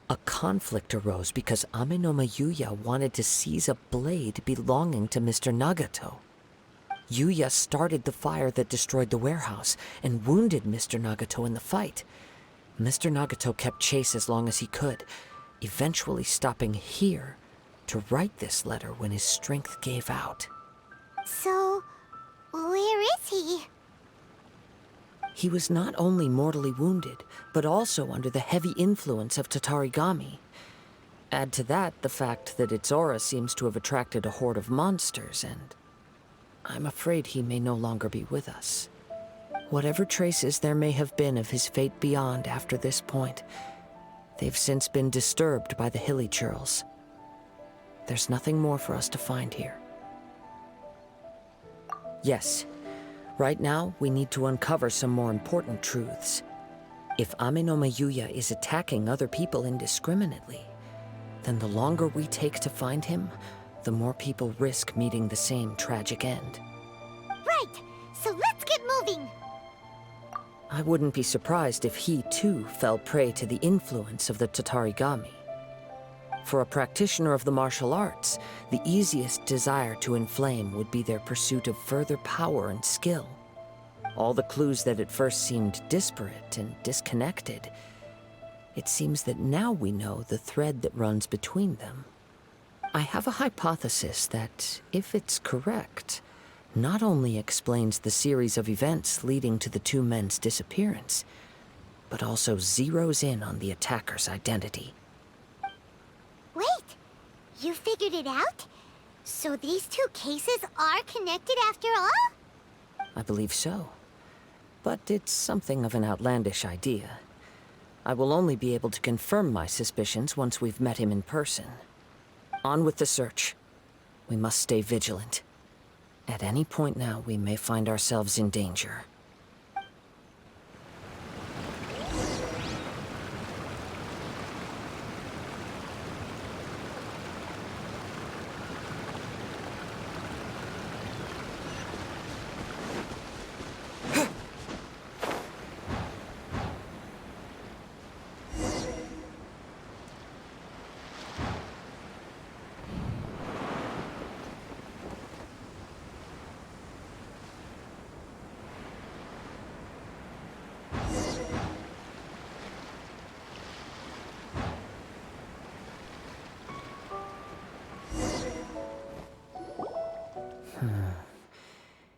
a conflict arose because Ame no Yuya wanted to seize a blade belonging to Mr. Nagato. Yuya started the fire that destroyed the warehouse and wounded Mr. Nagato in the fight. Mr. Nagato kept chase as long as he could, eventually stopping here to write this letter when his strength gave out. So, where is he? He was not only mortally wounded, but also under the heavy influence of Tatarigami. Add to that the fact that its aura seems to have attracted a horde of monsters, and I'm afraid he may no longer be with us. Whatever traces there may have been of his fate beyond after this point, they've since been disturbed by the hilly churls. There's nothing more for us to find here. Yes. Right now, we need to uncover some more important truths. If Ame no Yuya is attacking other people indiscriminately, then the longer we take to find him, the more people risk meeting the same tragic end. Right, so let's get moving. I wouldn't be surprised if he, too, fell prey to the influence of the Tatarigami. For a practitioner of the martial arts, the easiest desire to inflame would be their pursuit of further power and skill. All the clues that at first seemed disparate and disconnected, it seems that now we know the thread that runs between them. I have a hypothesis that, if it's correct, not only explains the series of events leading to the two men's disappearance, but also zeroes in on the attacker's identity. Wait, you figured it out? So these two cases are connected after all? I believe so. But it's something of an outlandish idea. I will only be able to confirm my suspicions once we've met him in person. On with the search. We must stay vigilant. At any point now, we may find ourselves in danger.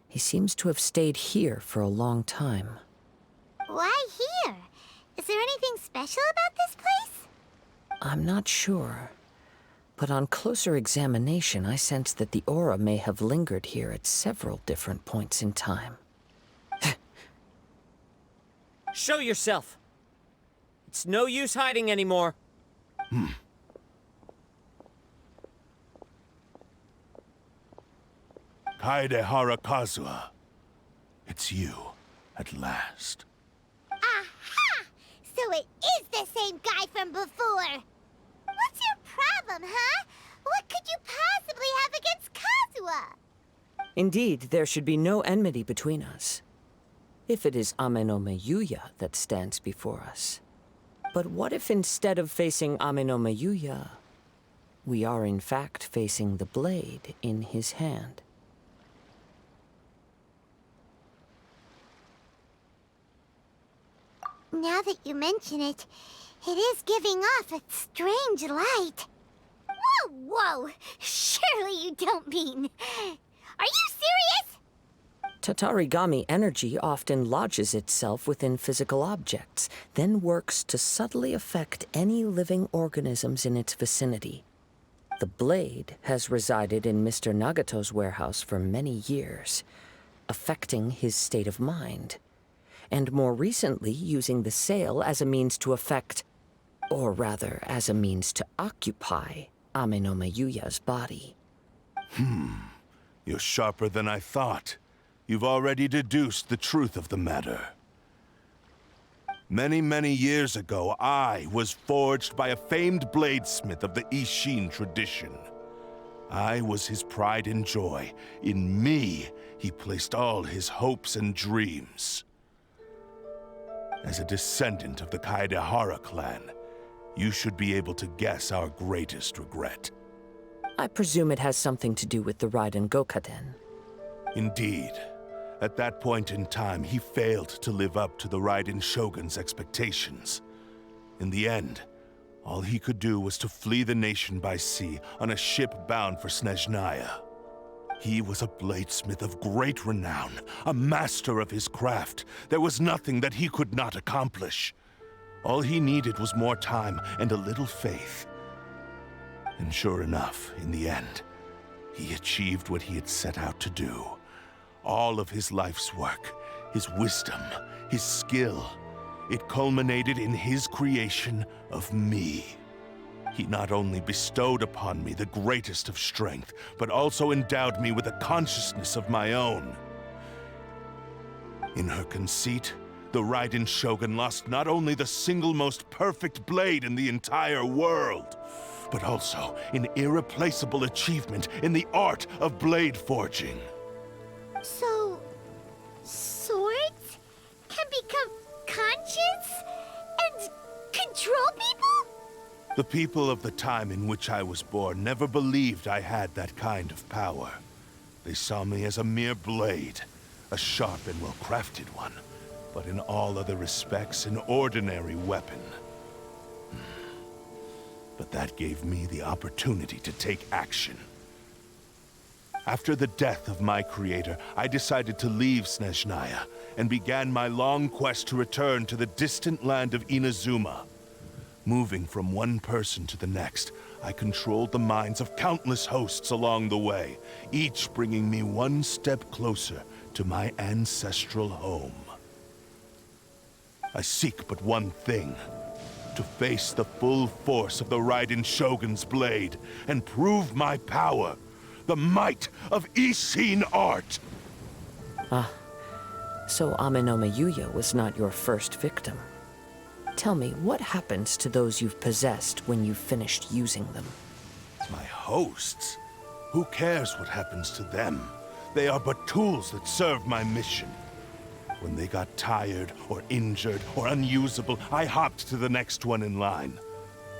He seems to have stayed here for a long time. Why here? Is there anything special about this place? I'm not sure. But on closer examination, I sense that the aura may have lingered here at several different points in time. Show yourself! It's no use hiding anymore. Kaedehara Kazuha. It's you, at last. Aha! So it is the same guy from before! What's your problem, huh? What could you possibly have against Kazuha? Indeed, there should be no enmity between us. If it is Ame no Yuya that stands before us. But what if instead of facing Ame no Yuya, we are in fact facing the blade in his hand? Now that you mention it, it is giving off a strange light. Whoa, whoa! Surely you don't mean... Are you serious? Tatarigami energy often lodges itself within physical objects, then works to subtly affect any living organisms in its vicinity. The blade has resided in Mr. Nagato's warehouse for many years, affecting his state of mind, and more recently using the sale as a means to affect, or rather as a means to occupy, Ame no Yuya's body. You're sharper than I thought. You've already deduced the truth of the matter. Many, many years ago, I was forged by a famed bladesmith of the Ishin tradition. I was his pride and joy. In me, he placed all his hopes and dreams. As a descendant of the Kaedehara clan, you should be able to guess our greatest regret. I presume it has something to do with the Raiden Gokaden. Indeed. At that point in time, he failed to live up to the Raiden Shogun's expectations. In the end, all he could do was to flee the nation by sea on a ship bound for Snezhnaya. He was a bladesmith of great renown, a master of his craft. There was nothing that he could not accomplish. All he needed was more time and a little faith. And sure enough, in the end, he achieved what he had set out to do. All of his life's work, his wisdom, his skill, it culminated in his creation of me. He not only bestowed upon me the greatest of strength, but also endowed me with a consciousness of my own. In her conceit, the Raiden Shogun lost not only the single most perfect blade in the entire world, but also an irreplaceable achievement in the art of blade forging. So, swords can become conscious and control people? The people of the time in which I was born never believed I had that kind of power. They saw me as a mere blade, a sharp and well-crafted one, but in all other respects an ordinary weapon. But that gave me the opportunity to take action. After the death of my creator, I decided to leave Snezhnaya and began my long quest to return to the distant land of Inazuma. Moving from one person to the next, I controlled the minds of countless hosts along the way, each bringing me one step closer to my ancestral home. I seek but one thing: to face the full force of the Raiden Shogun's blade and prove my power. The might of Ishin art! So Amenoma Yuya was not your first victim. Tell me, what happens to those you've possessed when you've finished using them? My hosts? Who cares what happens to them? They are but tools that serve my mission. When they got tired, or injured, or unusable, I hopped to the next one in line.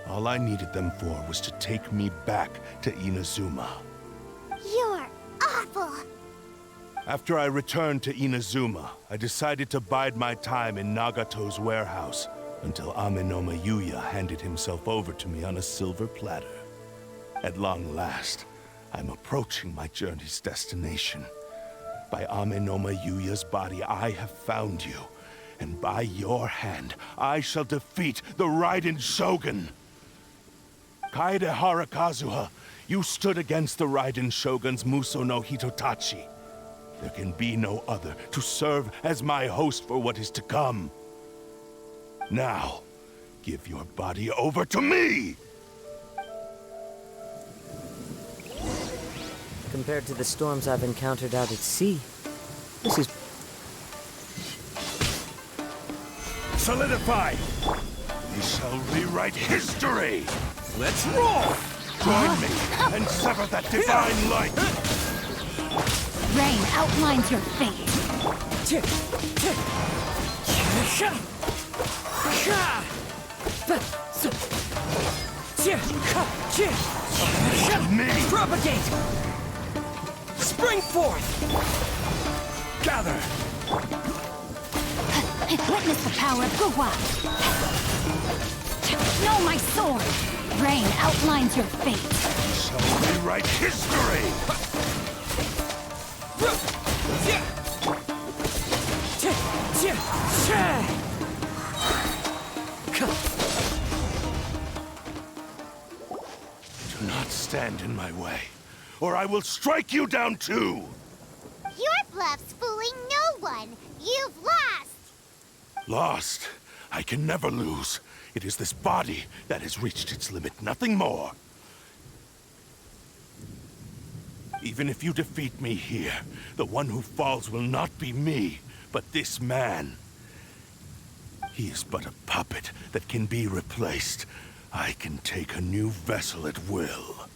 All I needed them for was to take me back to Inazuma. You're awful! After I returned to Inazuma, I decided to bide my time in Nagato's warehouse until Amenoma Yuya handed himself over to me on a silver platter. At long last, I'm approaching my journey's destination. By Amenoma Yuya's body, I have found you, and by your hand, I shall defeat the Raiden Shogun! Kaedehara Kazuha, you stood against the Raiden Shogun's Muso no Hitotachi. There can be no other to serve as my host for what is to come. Now, give your body over to me! Compared to the storms I've encountered out at sea, this is... Solidify! We shall rewrite history! Let's roll! Join me and sever that divine light! Rain outlines your fate. Me! Propagate! Spring forth! Gather! Witness the power of Guhua. Know my sword. Rain outlines your fate. Shall rewrite history! Do not stand in my way, or I will strike you down too! Your bluff's fooling no one. You've lost. Lost? I can never lose. It is this body that has reached its limit, nothing more. Even if you defeat me here, the one who falls will not be me, but this man. He is but a puppet that can be replaced. I can take a new vessel at will.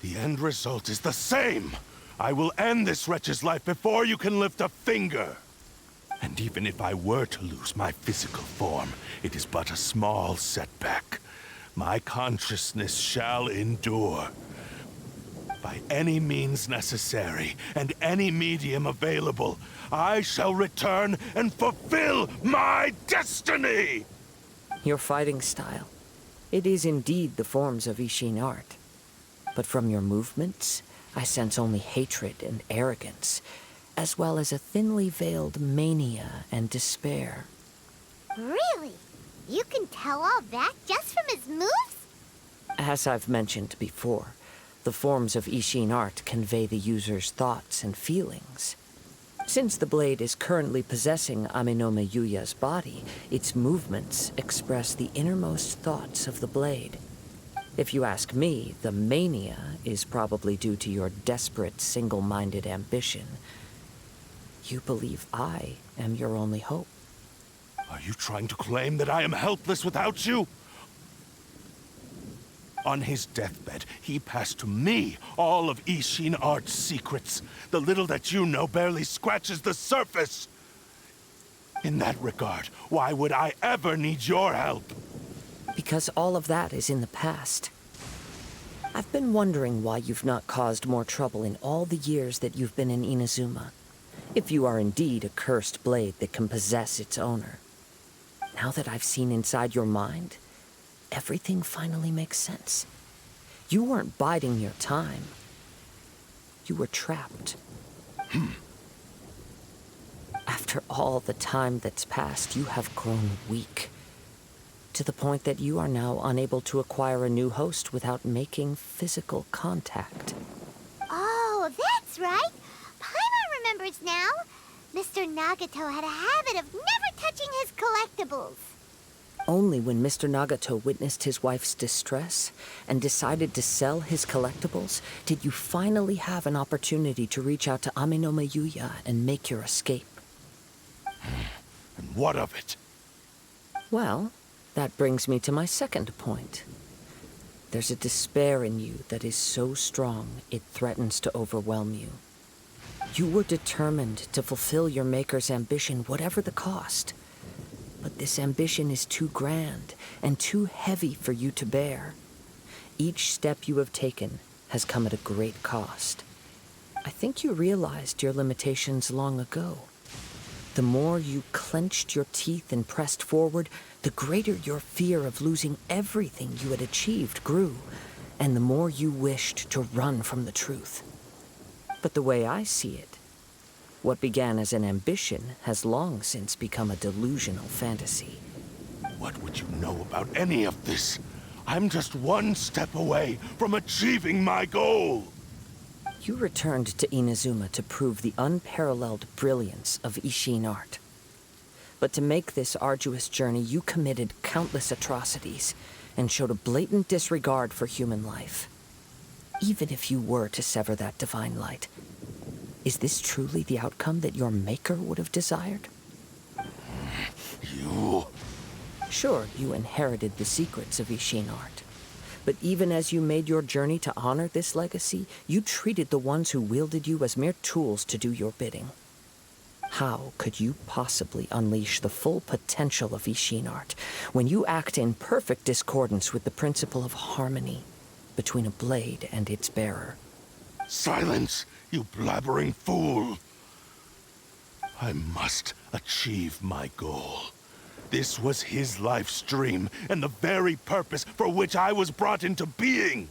The end result is the same! I will end this wretch's life before you can lift a finger! And even if I were to lose my physical form, it is but a small setback. My consciousness shall endure. By any means necessary, and any medium available, I shall return and fulfill my destiny! Your fighting style. It is indeed the forms of Ishin art. But from your movements, I sense only hatred and arrogance, as well as a thinly veiled mania and despair. Really? You can tell all that just from his moves? As I've mentioned before, the forms of Ishin art convey the user's thoughts and feelings. Since the blade is currently possessing Aminome Yuya's body, its movements express the innermost thoughts of the blade. If you ask me, the mania is probably due to your desperate, single-minded ambition. You believe I am your only hope. Are you trying to claim that I am helpless without you? On his deathbed, he passed to me all of Ishin art's secrets. The little that you know barely scratches the surface. In that regard, why would I ever need your help? Because all of that is in the past. I've been wondering why you've not caused more trouble in all the years that you've been in Inazuma. If you are indeed a cursed blade that can possess its owner. Now that I've seen inside your mind, everything finally makes sense. You weren't biding your time. You were trapped. After all the time that's passed, you have grown weak. To the point that you are now unable to acquire a new host without making physical contact. Oh, that's right. Paimon remembers now. Mr. Nagato had a habit of never touching his collectibles. Only when Mr. Nagato witnessed his wife's distress and decided to sell his collectibles did you finally have an opportunity to reach out to Aminome Yuya and make your escape. And what of it? Well, that brings me to my second point. There's a despair in you that is so strong it threatens to overwhelm you. You were determined to fulfill your maker's ambition, whatever the cost. But this ambition is too grand and too heavy for you to bear. Each step you have taken has come at a great cost. I think you realized your limitations long ago. The more you clenched your teeth and pressed forward, the greater your fear of losing everything you had achieved grew, and the more you wished to run from the truth. But the way I see it, what began as an ambition has long since become a delusional fantasy. What would you know about any of this? I'm just one step away from achieving my goal! You returned to Inazuma to prove the unparalleled brilliance of Ishin art. But to make this arduous journey, you committed countless atrocities and showed a blatant disregard for human life. Even if you were to sever that divine light, is this truly the outcome that your maker would have desired? You... Sure, you inherited the secrets of Ishin art. But even as you made your journey to honor this legacy, you treated the ones who wielded you as mere tools to do your bidding. How could you possibly unleash the full potential of Ishin art when you act in perfect discordance with the principle of harmony between a blade and its bearer? Silence, you blabbering fool! I must achieve my goal. This was his life's dream, and the very purpose for which I was brought into being.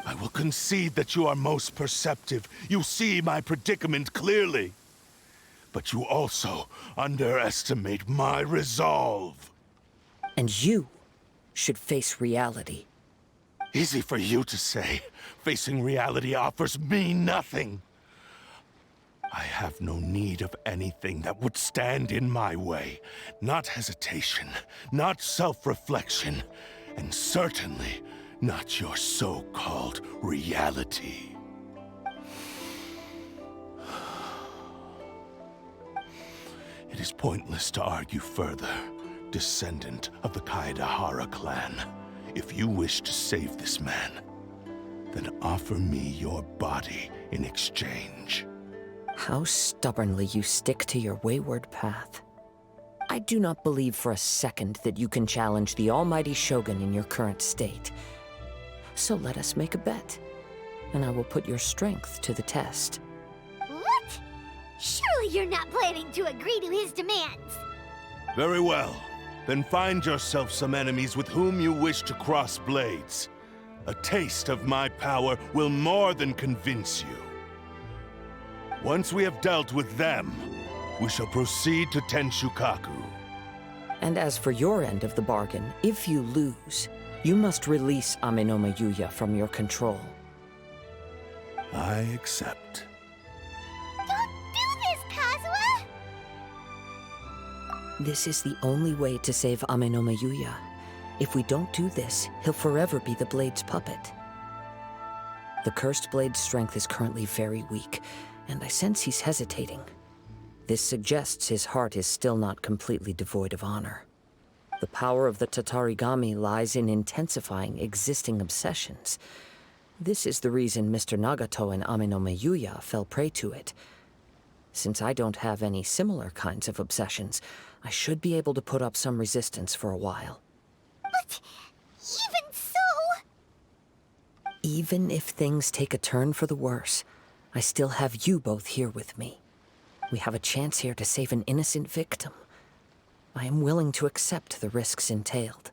I will concede that you are most perceptive. You see my predicament clearly. But you also underestimate my resolve. And you should face reality. Easy for you to say. Facing reality offers me nothing. I have no need of anything that would stand in my way. Not hesitation, not self-reflection, and certainly not your so-called reality. It is pointless to argue further. descendant of the Kaedahara clan. If you wish to save this man, then offer me your body in exchange. How stubbornly you stick to your wayward path. I do not believe for a second that you can challenge the almighty Shogun in your current state. So let us make a bet, and I will put your strength to the test. What? Surely you're not planning to agree to his demands. Very well. Then find yourself some enemies with whom you wish to cross blades. A taste of my power will more than convince you. Once we have dealt with them, we shall proceed to Tenshukaku. And as for your end of the bargain, if you lose, you must release Amenoma Yuya from your control. I accept. Don't do this, Kazuha! This is the only way to save Amenoma Yuya. If we don't do this, he'll forever be the Blade's puppet. The Cursed Blade's strength is currently very weak, and I sense he's hesitating. This suggests his heart is still not completely devoid of honor. The power of the Tatarigami lies in intensifying existing obsessions. This is the reason Mr. Nagato and Amenoma Yuya fell prey to it. Since I don't have any similar kinds of obsessions, I should be able to put up some resistance for a while. But even so... Even if things take a turn for the worse, I still have you both here with me. We have a chance here to save an innocent victim. I am willing to accept the risks entailed.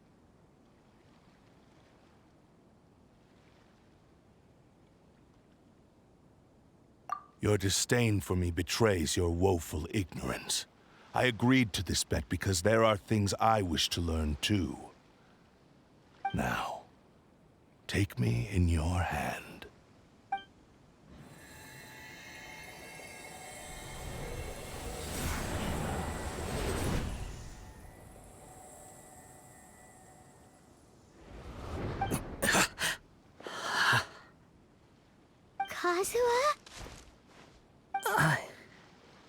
Your disdain for me betrays your woeful ignorance. I agreed to this bet because there are things I wish to learn too. Now, take me in your hand. Kazuha?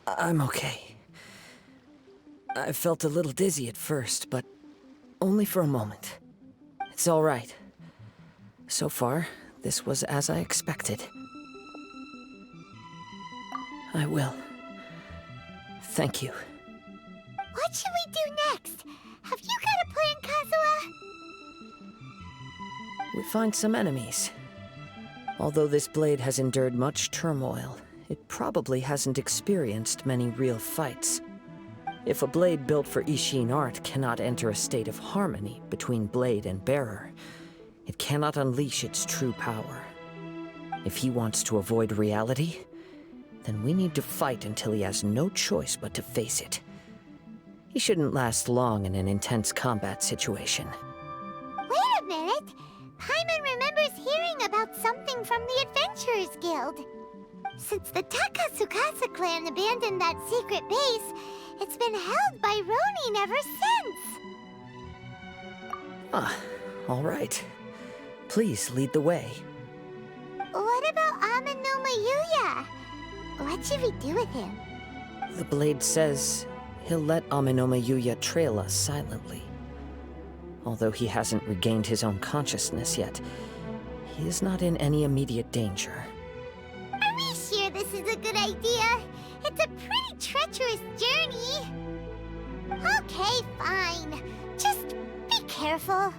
I'm okay. I felt a little dizzy at first, but only for a moment. It's all right. So far, this was as I expected. I will. Thank you. What should we do next? Have you got a plan, Kazuha? We find some enemies. Although this blade has endured much turmoil, it probably hasn't experienced many real fights. If a blade built for Ishin art cannot enter a state of harmony between blade and bearer, it cannot unleash its true power. If he wants to avoid reality, then we need to fight until he has no choice but to face it. He shouldn't last long in an intense combat situation. Wait a minute! Paimon remembers hearing about something from the Adventurers Guild. Since the Takasukasa clan abandoned that secret base, it's been held by Ronin ever since. Ah, all right. Please lead the way. What about Amenoma Yuya? What should we do with him? The blade says he'll let Amenoma Yuya trail us silently. Although he hasn't regained his own consciousness yet, he is not in any immediate danger. Are we sure this is a good idea? It's a pretty treacherous journey. Okay, fine. Just be careful.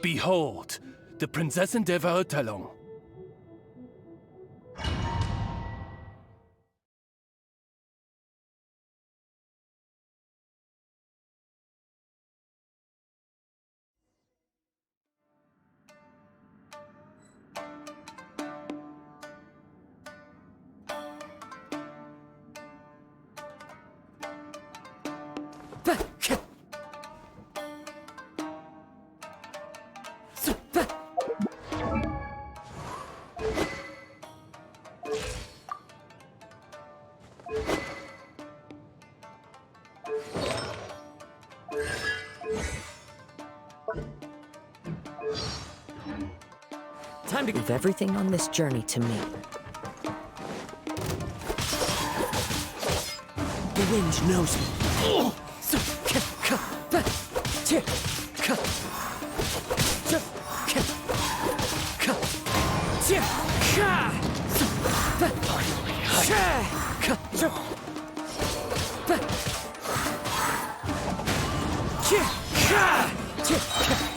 Behold, the Prinzessin der Verurteilung. Time to leave everything on this journey to me. The wind knows me.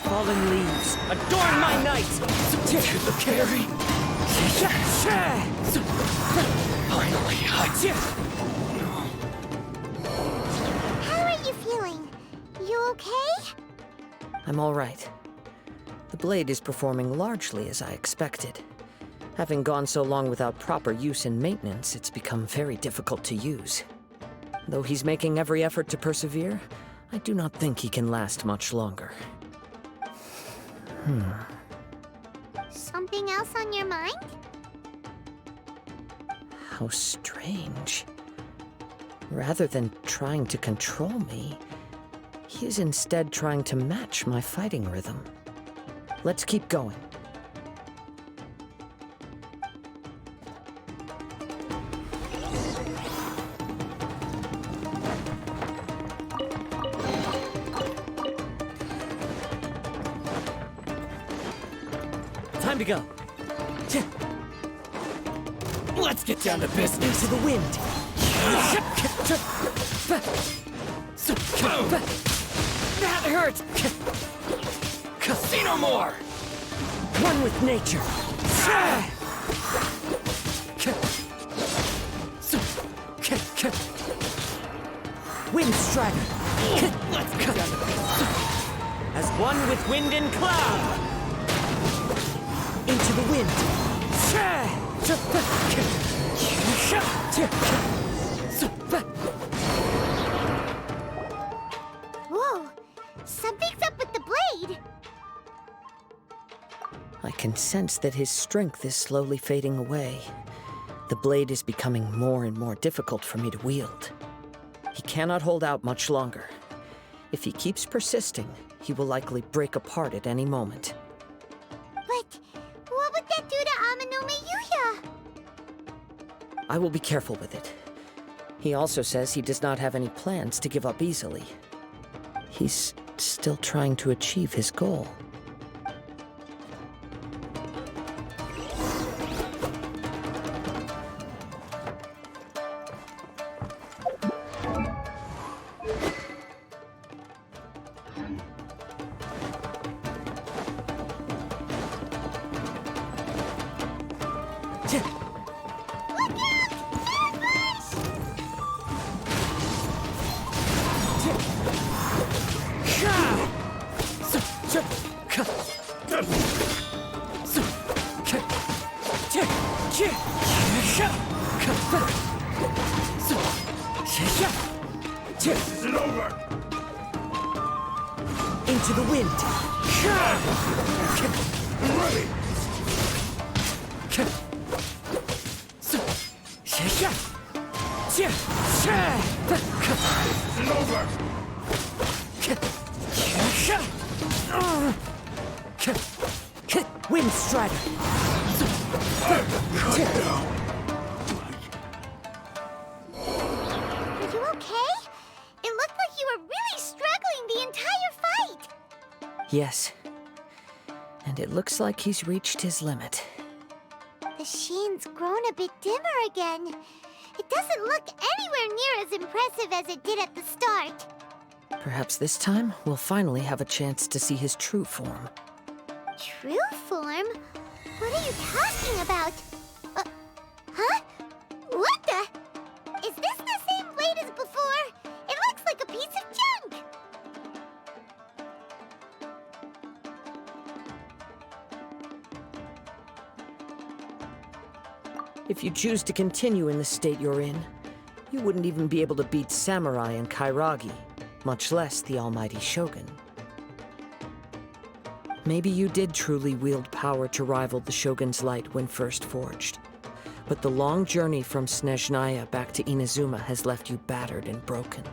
Fallen leaves, adorn my night! To the carry! Finally, How are you feeling? You okay? I'm all right. The blade is performing largely as I expected. Having gone so long without proper use and maintenance, it's become very difficult to use. Though he's making every effort to persevere, I do not think he can last much longer. Something else on your mind? How strange. Rather than trying to control me, he is instead trying to match my fighting rhythm. Let's keep going. Time to go. Let's get down to business. To the wind. That hurt! Casino more! One with nature. Wind Strider. Let's get down to business. As one with wind and cloud. Into the wind. Whoa! Something's up with the blade! I can sense that his strength is slowly fading away. The blade is becoming more and more difficult for me to wield. He cannot hold out much longer. If he keeps persisting, he will likely break apart at any moment. But what would that do to Amano Miyuya? I will be careful with it. He also says he does not have any plans to give up easily. He's still trying to achieve his goal. Is it over? Into the wind. Ready. Is it over? Wind Strider. Are you okay? It looked like you were really struggling the entire fight! Yes. And it looks like he's reached his limit. The sheen's grown a bit dimmer again. It doesn't look anywhere near as impressive as it did at the start. Perhaps this time, we'll finally have a chance to see his true form. True form? What are you talking about? Huh? What the? Is this the same blade as before? It looks like a piece of junk! If you choose to continue in the state you're in, you wouldn't even be able to beat Samurai and Kairagi, much less the almighty Shogun. Maybe you did truly wield power to rival the Shogun's light when first forged. But the long journey from Snezhnaya back to Inazuma has left you battered and broken.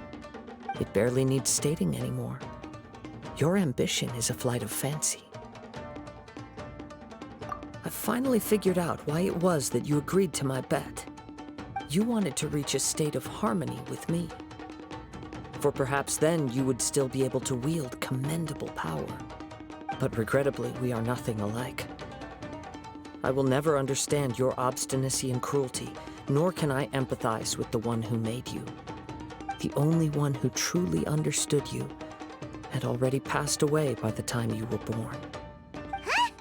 It barely needs stating anymore. Your ambition is a flight of fancy. I finally figured out why it was that you agreed to my bet. You wanted to reach a state of harmony with me. For perhaps then you would still be able to wield commendable power. But regrettably, we are nothing alike. I will never understand your obstinacy and cruelty, nor can I empathize with the one who made you. The only one who truly understood you had already passed away by the time you were born. Huh?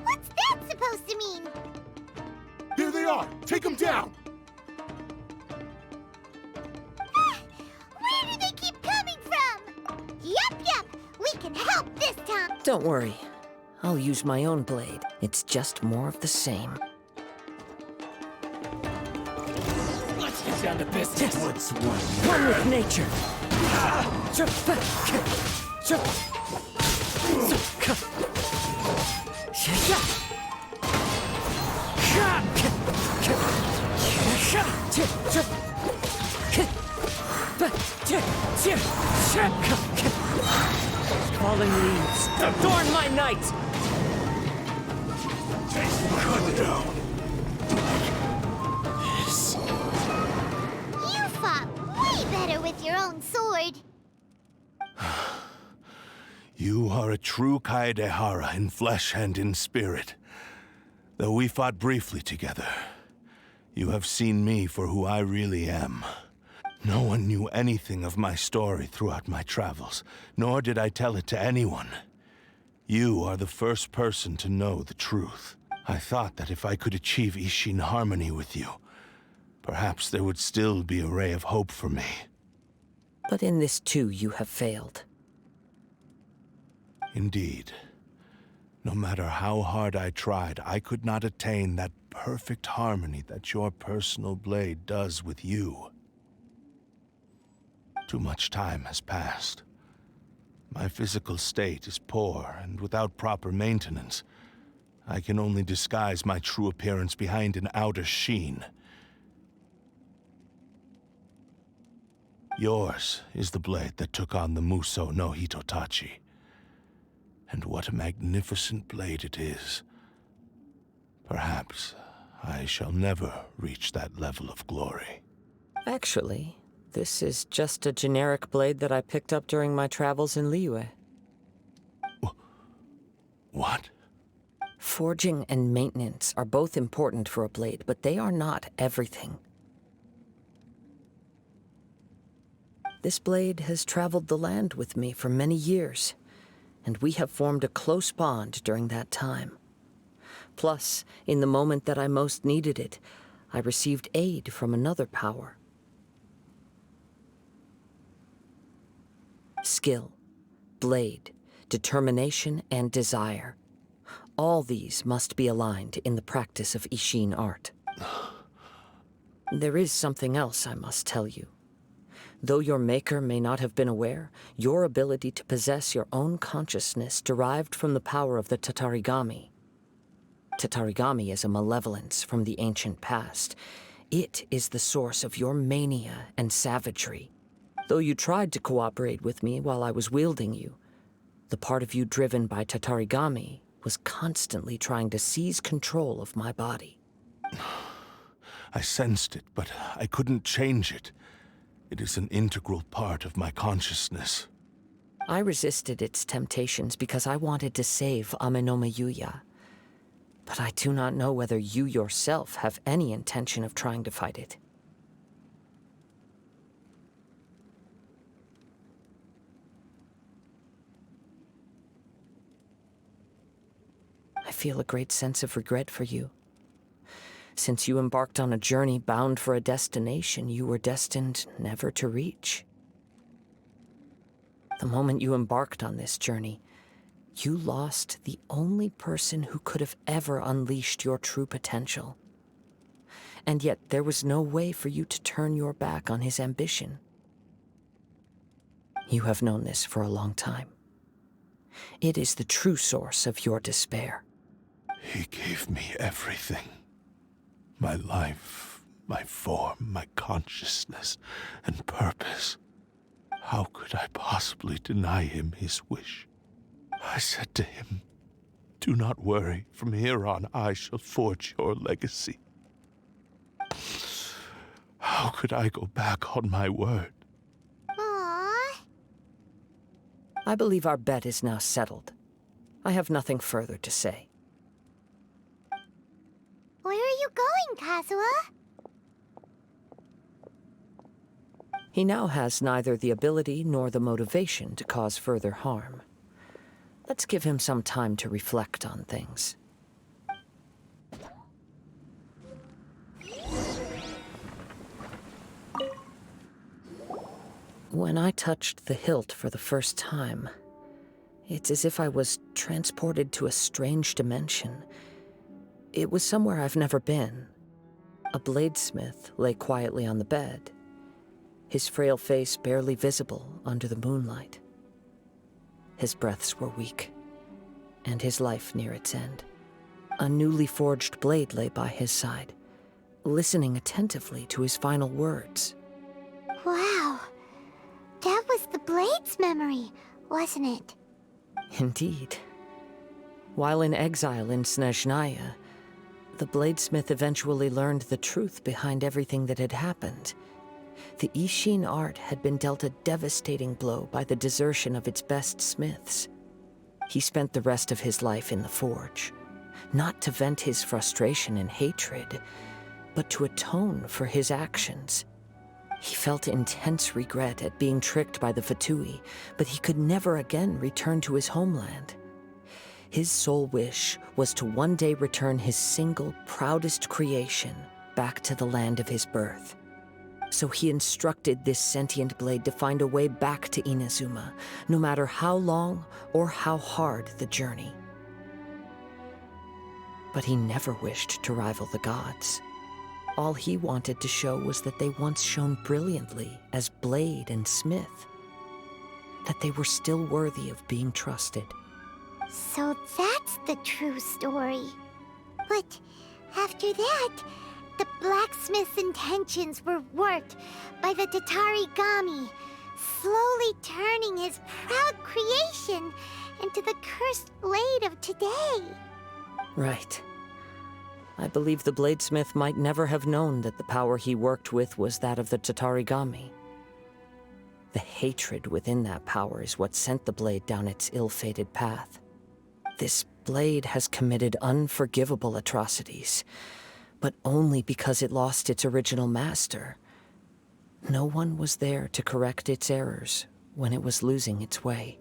What's that supposed to mean? Here they are! Take them down! Where do they keep coming from? Yup, we can help this time. Don't worry. I'll use my own blade. It's just more of the same. Let's get down to business. What's one with nature? Falling leaves, adorn my night! Cut down! You fought way better with your own sword. You are a true Kaedehara in flesh and in spirit. Though we fought briefly together, you have seen me for who I really am. No one knew anything of my story throughout my travels, nor did I tell it to anyone. You are the first person to know the truth. I thought that if I could achieve Ishin harmony with you, perhaps there would still be a ray of hope for me. But in this too, you have failed. Indeed. No matter how hard I tried, I could not attain that perfect harmony that your personal blade does with you. Too much time has passed. My physical state is poor, and without proper maintenance, I can only disguise my true appearance behind an outer sheen. Yours is the blade that took on the Muso no Hitotachi. And what a magnificent blade it is. Perhaps I shall never reach that level of glory. Actually, this is just a generic blade that I picked up during my travels in Liyue. What? Forging and maintenance are both important for a blade, but they are not everything. This blade has traveled the land with me for many years, and we have formed a close bond during that time. Plus, in the moment that I most needed it, I received aid from another power. Skill, blade, determination, and desire. All these must be aligned in the practice of Ishin art. There is something else I must tell you. Though your maker may not have been aware, your ability to possess your own consciousness derived from the power of the Tatarigami. Tatarigami is a malevolence from the ancient past. It is the source of your mania and savagery. Though you tried to cooperate with me while I was wielding you, the part of you driven by Tatarigami was constantly trying to seize control of my body. I sensed it, but I couldn't change it. It is an integral part of my consciousness. I resisted its temptations because I wanted to save Amenoma Yuya. But I do not know whether you yourself have any intention of trying to fight it. feel a great sense of regret for you. Since you embarked on a journey bound for a destination you were destined never to reach. The moment you embarked on this journey, you lost the only person who could have ever unleashed your true potential. And yet there was no way for you to turn your back on his ambition. You have known this for a long time. It is the true source of your despair. He gave me everything. My life, my form, my consciousness, and purpose. How could I possibly deny him his wish? I said to him, "Do not worry. From here on, I shall forge your legacy." How could I go back on my word? Aww. I believe our bet is now settled. I have nothing further to say. Where are you going, Kazuha? He now has neither the ability nor the motivation to cause further harm. Let's give him some time to reflect on things. When I touched the hilt for the first time, it's as if I was transported to a strange dimension. It was somewhere I've never been. A bladesmith lay quietly on the bed, his frail face barely visible under the moonlight. His breaths were weak, and his life near its end. A newly forged blade lay by his side, listening attentively to his final words. Wow. That was the Blade's memory, wasn't it? Indeed. While in exile in Snezhnaya, the bladesmith eventually learned the truth behind everything that had happened. The Ishin art had been dealt a devastating blow by the desertion of its best smiths. He spent the rest of his life in the forge, not to vent his frustration and hatred, but to atone for his actions. He felt intense regret at being tricked by the Fatui, but he could never again return to his homeland. His sole wish was to one day return his single, proudest creation back to the land of his birth. So he instructed this sentient blade to find a way back to Inazuma, no matter how long or how hard the journey. But he never wished to rival the gods. All he wanted to show was that they once shone brilliantly as blade and smith, that they were still worthy of being trusted. So that's the true story. But after that, the blacksmith's intentions were warped by the Tatarigami, slowly turning his proud creation into the cursed blade of today. Right. I believe the bladesmith might never have known that the power he worked with was that of the Tatarigami. The hatred within that power is what sent the blade down its ill-fated path. This blade has committed unforgivable atrocities, but only because it lost its original master. No one was there to correct its errors when it was losing its way.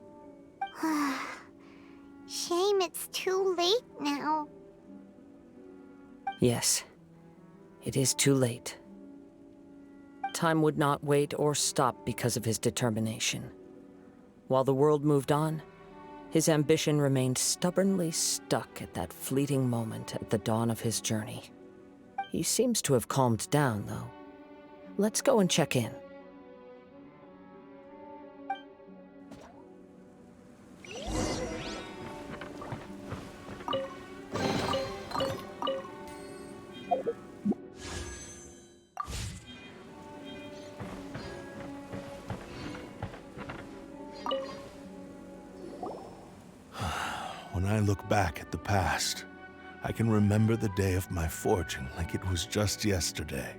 Shame it's too late now. Yes, it is too late. Time would not wait or stop because of his determination. While the world moved on, his ambition remained stubbornly stuck at that fleeting moment at the dawn of his journey. He seems to have calmed down, though. Let's go and check in. When I look back at the past, I can remember the day of my forging like it was just yesterday.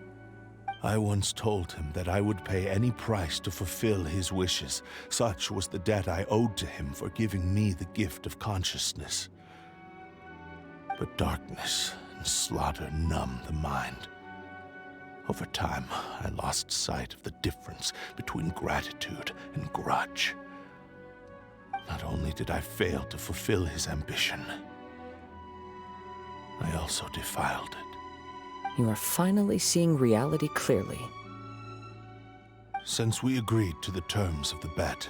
I once told him that I would pay any price to fulfill his wishes. Such was the debt I owed to him for giving me the gift of consciousness. But darkness and slaughter numb the mind. Over time, I lost sight of the difference between gratitude and grudge. Not only did I fail to fulfill his ambition, I also defiled it. You are finally seeing reality clearly. Since we agreed to the terms of the bet,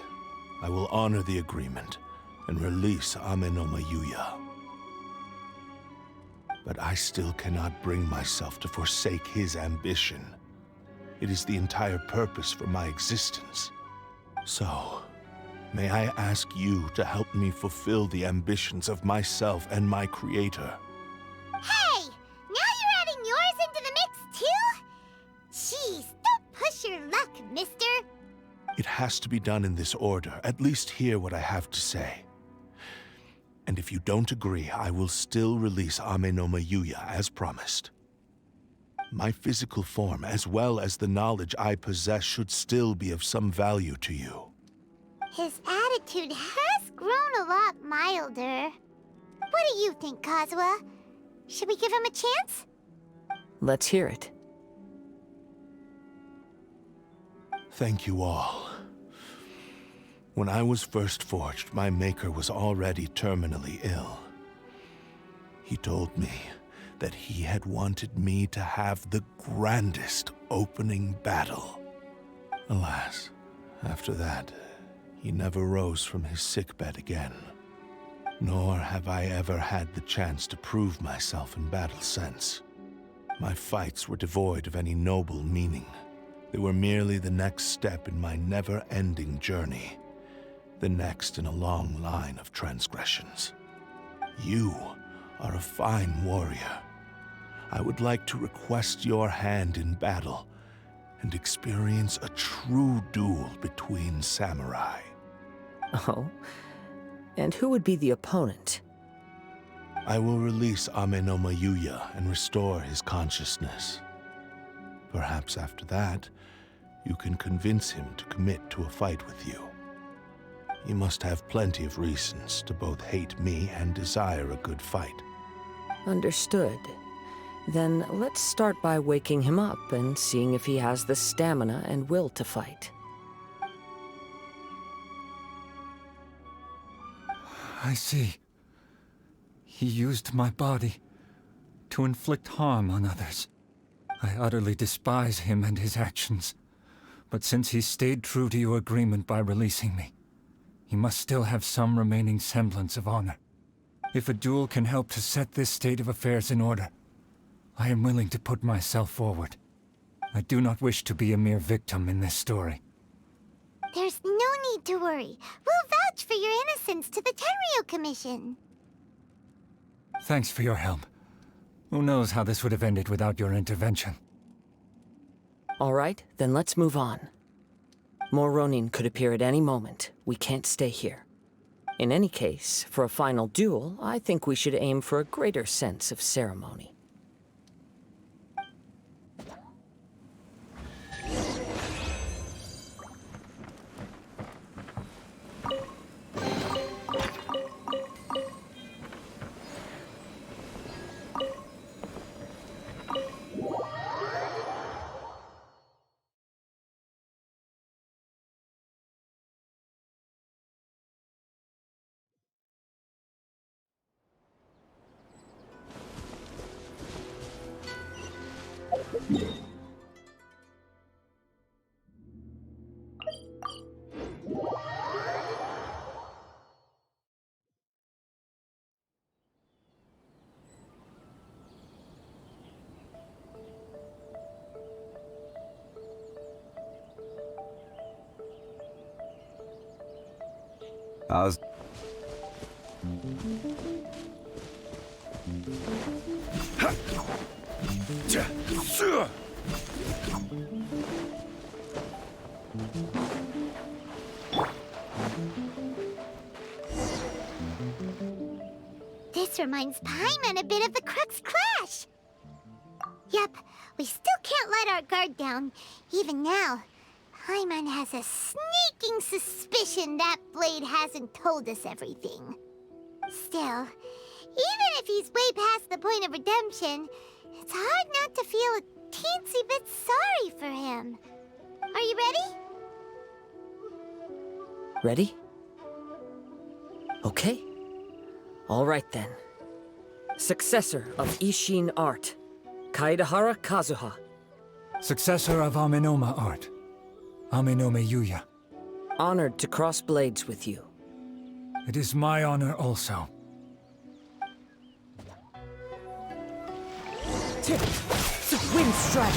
I will honor the agreement and release Ame no Mayuya. But I still cannot bring myself to forsake his ambition. It is the entire purpose for my existence. So, may I ask you to help me fulfill the ambitions of myself and my creator? Hey! Now you're adding yours into the mix, too? Jeez, don't push your luck, mister. It has to be done in this order. At least hear what I have to say. And if you don't agree, I will still release Ame no Mayuya as promised. My physical form, as well as the knowledge I possess, should still be of some value to you. His attitude has grown a lot milder. What do you think, Kazuha? Should we give him a chance? Let's hear it. Thank you all. When I was first forged, my maker was already terminally ill. He told me that he had wanted me to have the grandest opening battle. Alas, after that, he never rose from his sickbed again. Nor have I ever had the chance to prove myself in battle since. My fights were devoid of any noble meaning. They were merely the next step in my never-ending journey. The next in a long line of transgressions. You are a fine warrior. I would like to request your hand in battle and experience a true duel between samurai. Oh? And who would be the opponent? I will release Ame no Mayuya and restore his consciousness. Perhaps after that, you can convince him to commit to a fight with you. He must have plenty of reasons to both hate me and desire a good fight. Understood. Then let's start by waking him up and seeing if he has the stamina and will to fight. I see. He used my body to inflict harm on others. I utterly despise him and his actions. But since he stayed true to your agreement by releasing me, he must still have some remaining semblance of honor. If a duel can help to set this state of affairs in order, I am willing to put myself forward. I do not wish to be a mere victim in this story. There's no need to worry. We'll vouch for your innocence to the Tenryo Commission. Thanks for your help. Who knows how this would have ended without your intervention. All right, then let's move on. More Ronin could appear at any moment. We can't stay here. In any case, for a final duel, I think we should aim for a greater sense of ceremony. How's... This reminds Paimon a bit of the Crux Clash. Yep, we still can't let our guard down. Even now, Paimon has a sneaking suspicion that Blade hasn't told us everything. Still, even if he's way past the point of redemption, it's hard not to feel a teensy bit sorry for him. Are you ready? Ready? Okay. All right then. Successor of Ishin art, Kaedahara Kazuha. Successor of Amenoma art, Amenome Yuya. Honored to cross blades with you. It is my honor also. Wind strike!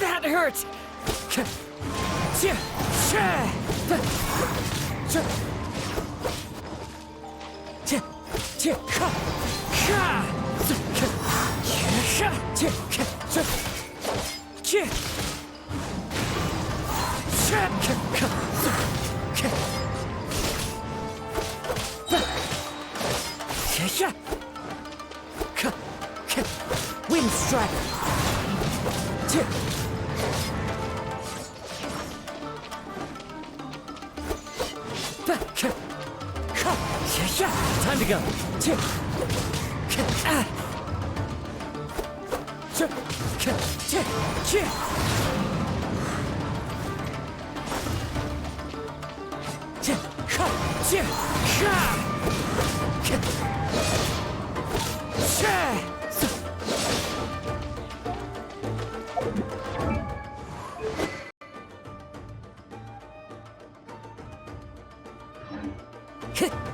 That hurt! Wind strike! Time to go!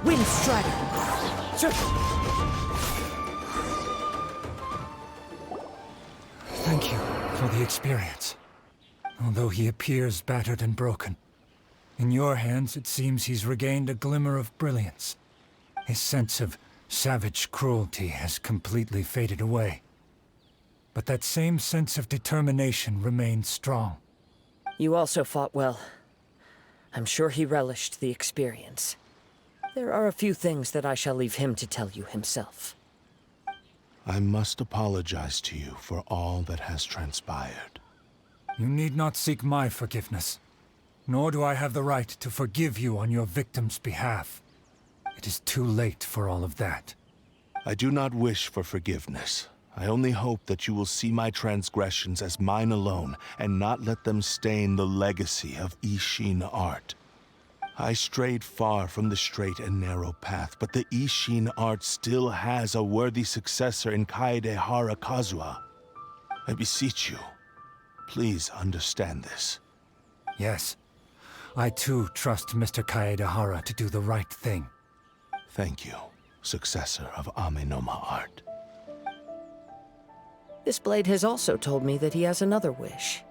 Wind strider! Thank you for the experience. Although he appears battered and broken, in your hands it seems he's regained a glimmer of brilliance. His sense of savage cruelty has completely faded away. But that same sense of determination remains strong. You also fought well. I'm sure he relished the experience. There are a few things that I shall leave him to tell you himself. I must apologize to you for all that has transpired. You need not seek my forgiveness. Nor do I have the right to forgive you on your victim's behalf. It is too late for all of that. I do not wish for forgiveness. I only hope that you will see my transgressions as mine alone, and not let them stain the legacy of Ishin art. I strayed far from the straight and narrow path, but the Ishin art still has a worthy successor in Kaedahara Kazuha. I beseech you, please understand this. Yes. I too trust Mr. Kaedahara to do the right thing. Thank you, successor of Amenoma art. This blade has also told me that he has another wish.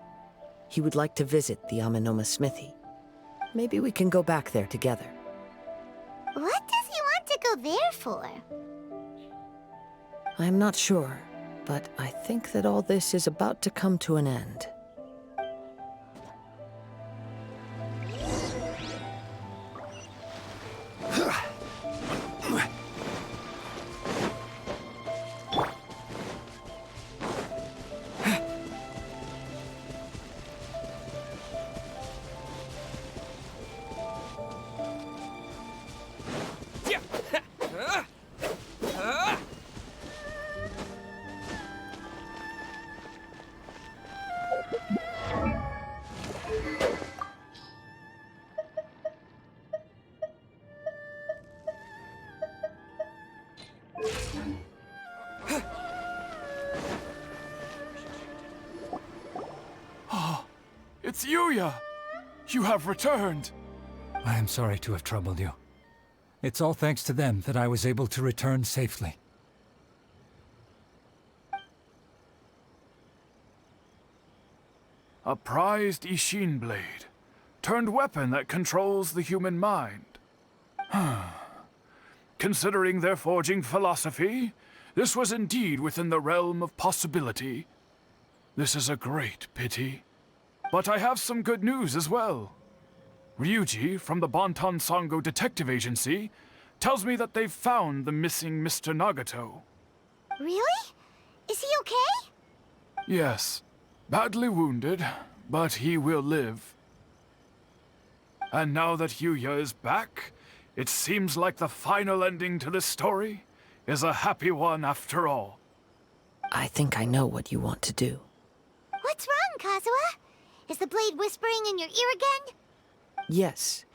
He would like to visit the Amenoma smithy. Maybe we can go back there together. What does he want to go there for? I'm not sure, but I think that all this is about to come to an end. It's Yuya! You have returned! I am sorry to have troubled you. It's all thanks to them that I was able to return safely. A prized Ishin blade, turned weapon that controls the human mind. Considering their forging philosophy, this was indeed within the realm of possibility. This is a great pity. But I have some good news as well. Ryuji, from the Bonton Sango Detective Agency, tells me that they've found the missing Mr. Nagato. Really? Is he okay? Yes. Badly wounded, but he will live. And now that Yuya is back, it seems like the final ending to this story is a happy one after all. I think I know what you want to do. What's wrong, Kazuha? Is the blade whispering in your ear again? Yes.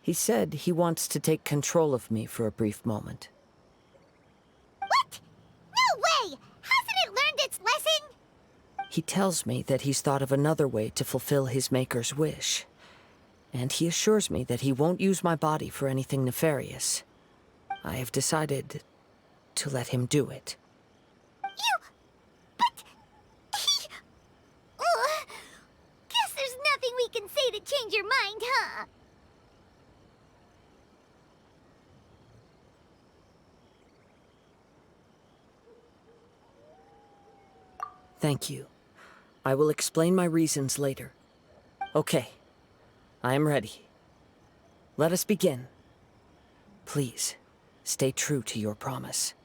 He said he wants to take control of me for a brief moment. What? No way! Hasn't it learned its lesson? He tells me that he's thought of another way to fulfill his maker's wish. And he assures me that he won't use my body for anything nefarious. I have decided to let him do it. But... Guess there's nothing we can say to change your mind, huh? Thank you. I will explain my reasons later. Okay. I am ready. Let us begin. Please, stay true to your promise.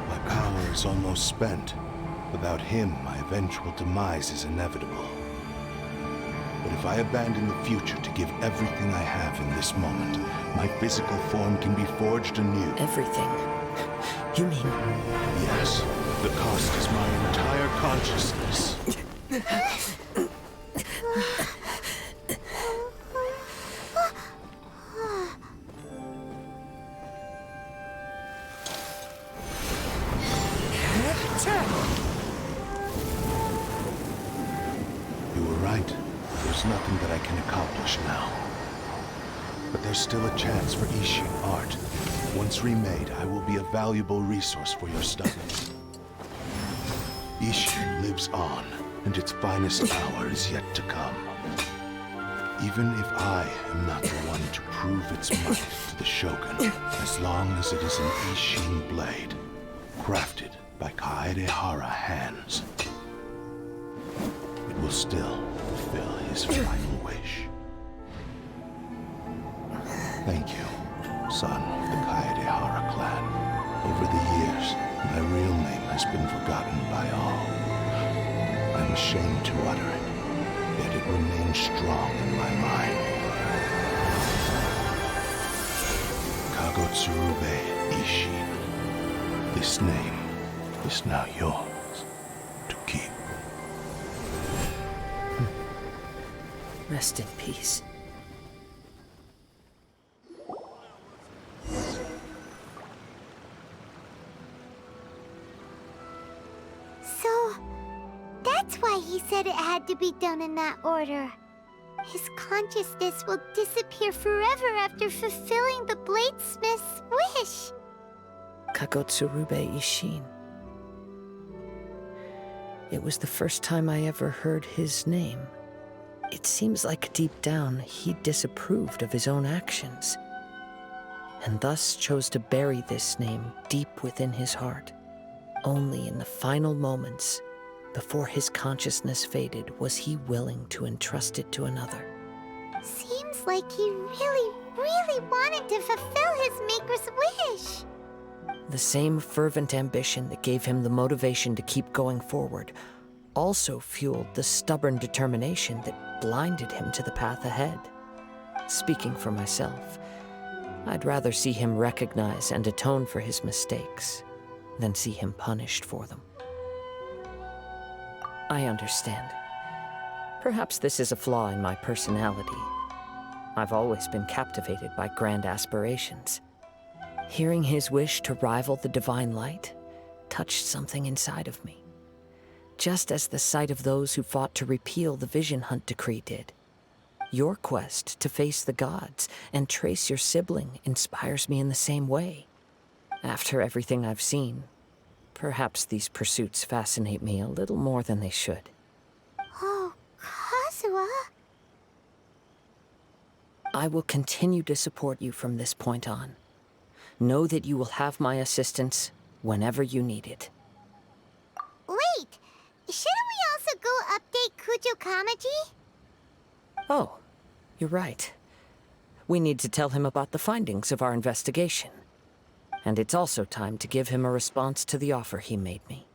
My power is almost spent. Without him, my eventual demise is inevitable. But if I abandon the future to give everything I have in this moment, my physical form can be forged anew. Everything? You mean... Yes. The cost is my entire consciousness. You were right. There's nothing that I can accomplish now. But there's still a chance for Ishin art. Once remade, I will be a valuable resource for your studies. Ishin lives on, and its finest hour is yet to come. Even if I am not the one to prove its might to the Shogun, as long as it is an Ishin blade, crafted by Kaedehara hands, it will still fulfill his final wish. Thank you, son of the Kaedehara clan. Over the years, my real name has been forgotten by all. I'm ashamed to utter it, yet it remains strong in my mind. Kagotsurube Ishin. This name is now yours to keep. Rest in peace. So, that's why he said it had to be done in that order. His consciousness will disappear forever after fulfilling the bladesmith's wish. Kagotsurube Ishin. It was the first time I ever heard his name. It seems like deep down he disapproved of his own actions, and thus chose to bury this name deep within his heart. Only in the final moments, before his consciousness faded, was he willing to entrust it to another. Seems like he really wanted to fulfill his maker's wish. The same fervent ambition that gave him the motivation to keep going forward also fueled the stubborn determination that blinded him to the path ahead. Speaking for myself, I'd rather see him recognize and atone for his mistakes than see him punished for them. I understand. Perhaps this is a flaw in my personality. I've always been captivated by grand aspirations. Hearing his wish to rival the divine light touched something inside of me, just as the sight of those who fought to repeal the Vision Hunt decree did. Your quest to face the gods and trace your sibling inspires me in the same way. After everything I've seen, perhaps these pursuits fascinate me a little more than they should. Oh, Kazuha? I will continue to support you from this point on. Know that you will have my assistance whenever you need it. Wait, shouldn't we also go update Kujo Kamaji? Oh, you're right. We need to tell him about the findings of our investigation. And it's also time to give him a response to the offer he made me.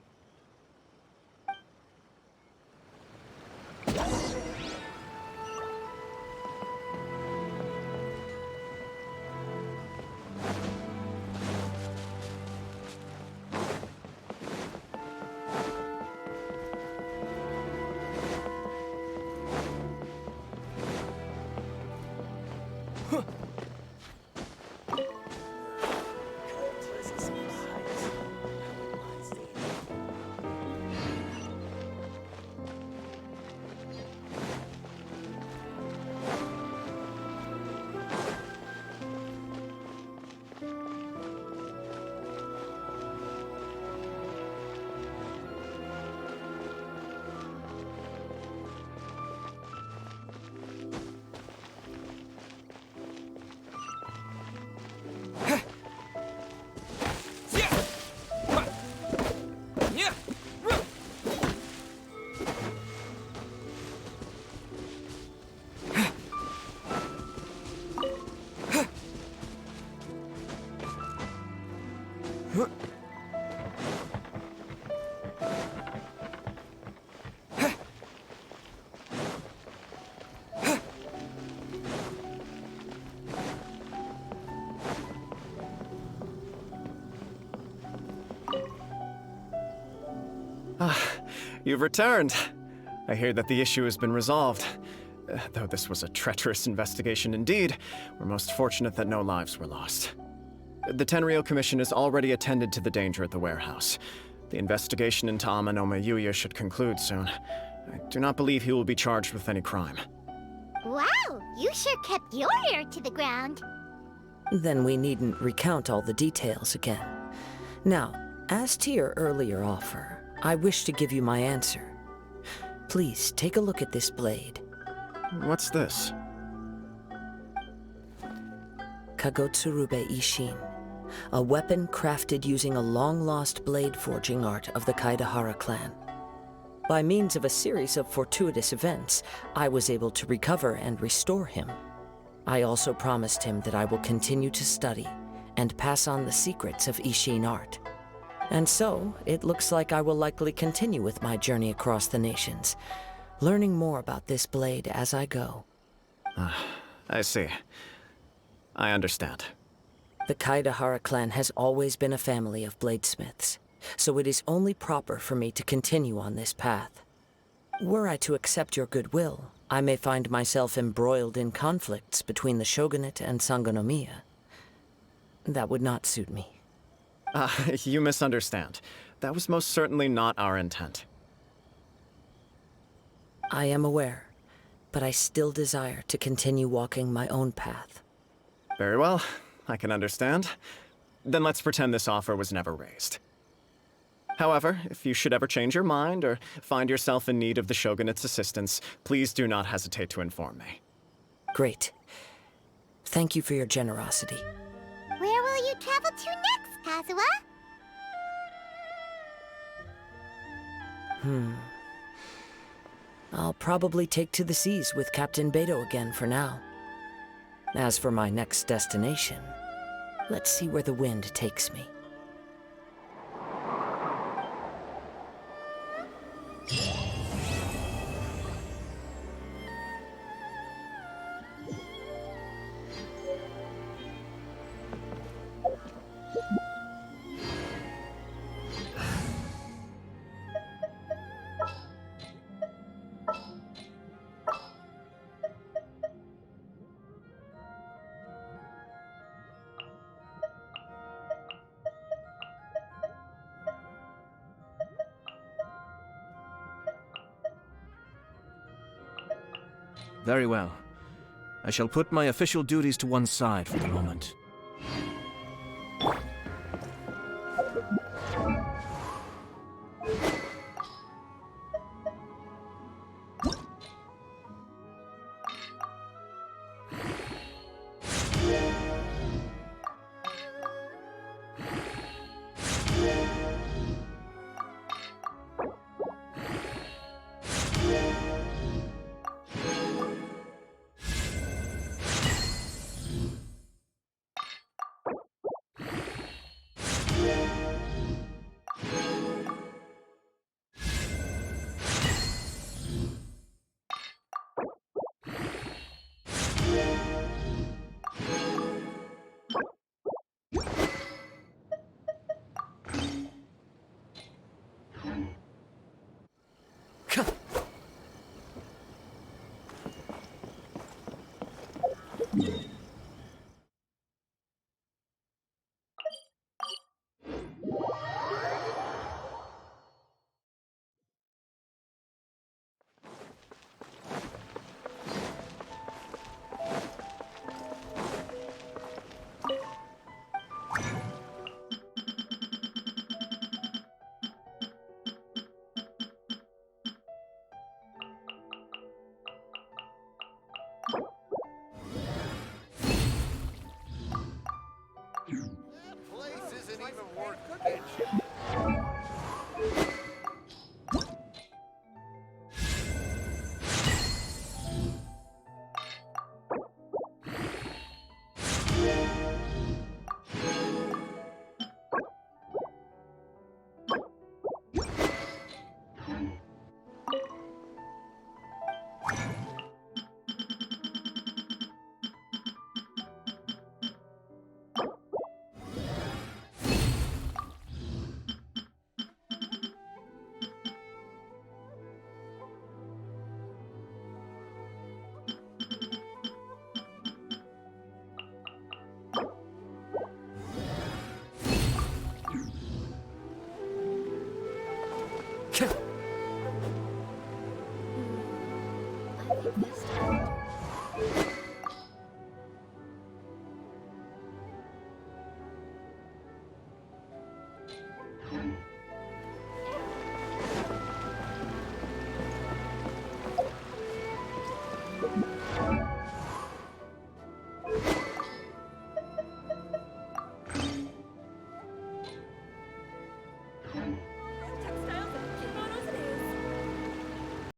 You've returned. I hear that the issue has been resolved. Though this was a treacherous investigation indeed, we're most fortunate that no lives were lost. The Tenryou Commission has already attended to the danger at the warehouse. The investigation into Amanome Yuya should conclude soon. I do not believe he will be charged with any crime. Wow, you sure kept your ear to the ground. Then we needn't recount all the details again. Now, as to your earlier offer, I wish to give you my answer. Please take a look at this blade. What's this? Kagotsurube Ishin, a weapon crafted using a long-lost blade forging art of the Kaidahara clan. By means of a series of fortuitous events, I was able to recover and restore him. I also promised him that I will continue to study and pass on the secrets of Ishin art. And so, it looks like I will likely continue with my journey across the nations, learning more about this blade as I go. I see. I understand. The Kaidahara clan has always been a family of bladesmiths, so it is only proper for me to continue on this path. Were I to accept your goodwill, I may find myself embroiled in conflicts between the shogunate and Sangonomiya. That would not suit me. You misunderstand. That was most certainly not our intent. I am aware, but I still desire to continue walking my own path. Very well, I can understand. Then let's pretend this offer was never raised. However, if you should ever change your mind or find yourself in need of the Shogunate's assistance, please do not hesitate to inform me. Great. Thank you for your generosity. Where will you travel to next, Kazuha? I'll probably take to the seas with Captain Beto again for now. As for my next destination, let's see where the wind takes me. Very well. I shall put my official duties to one side for the moment.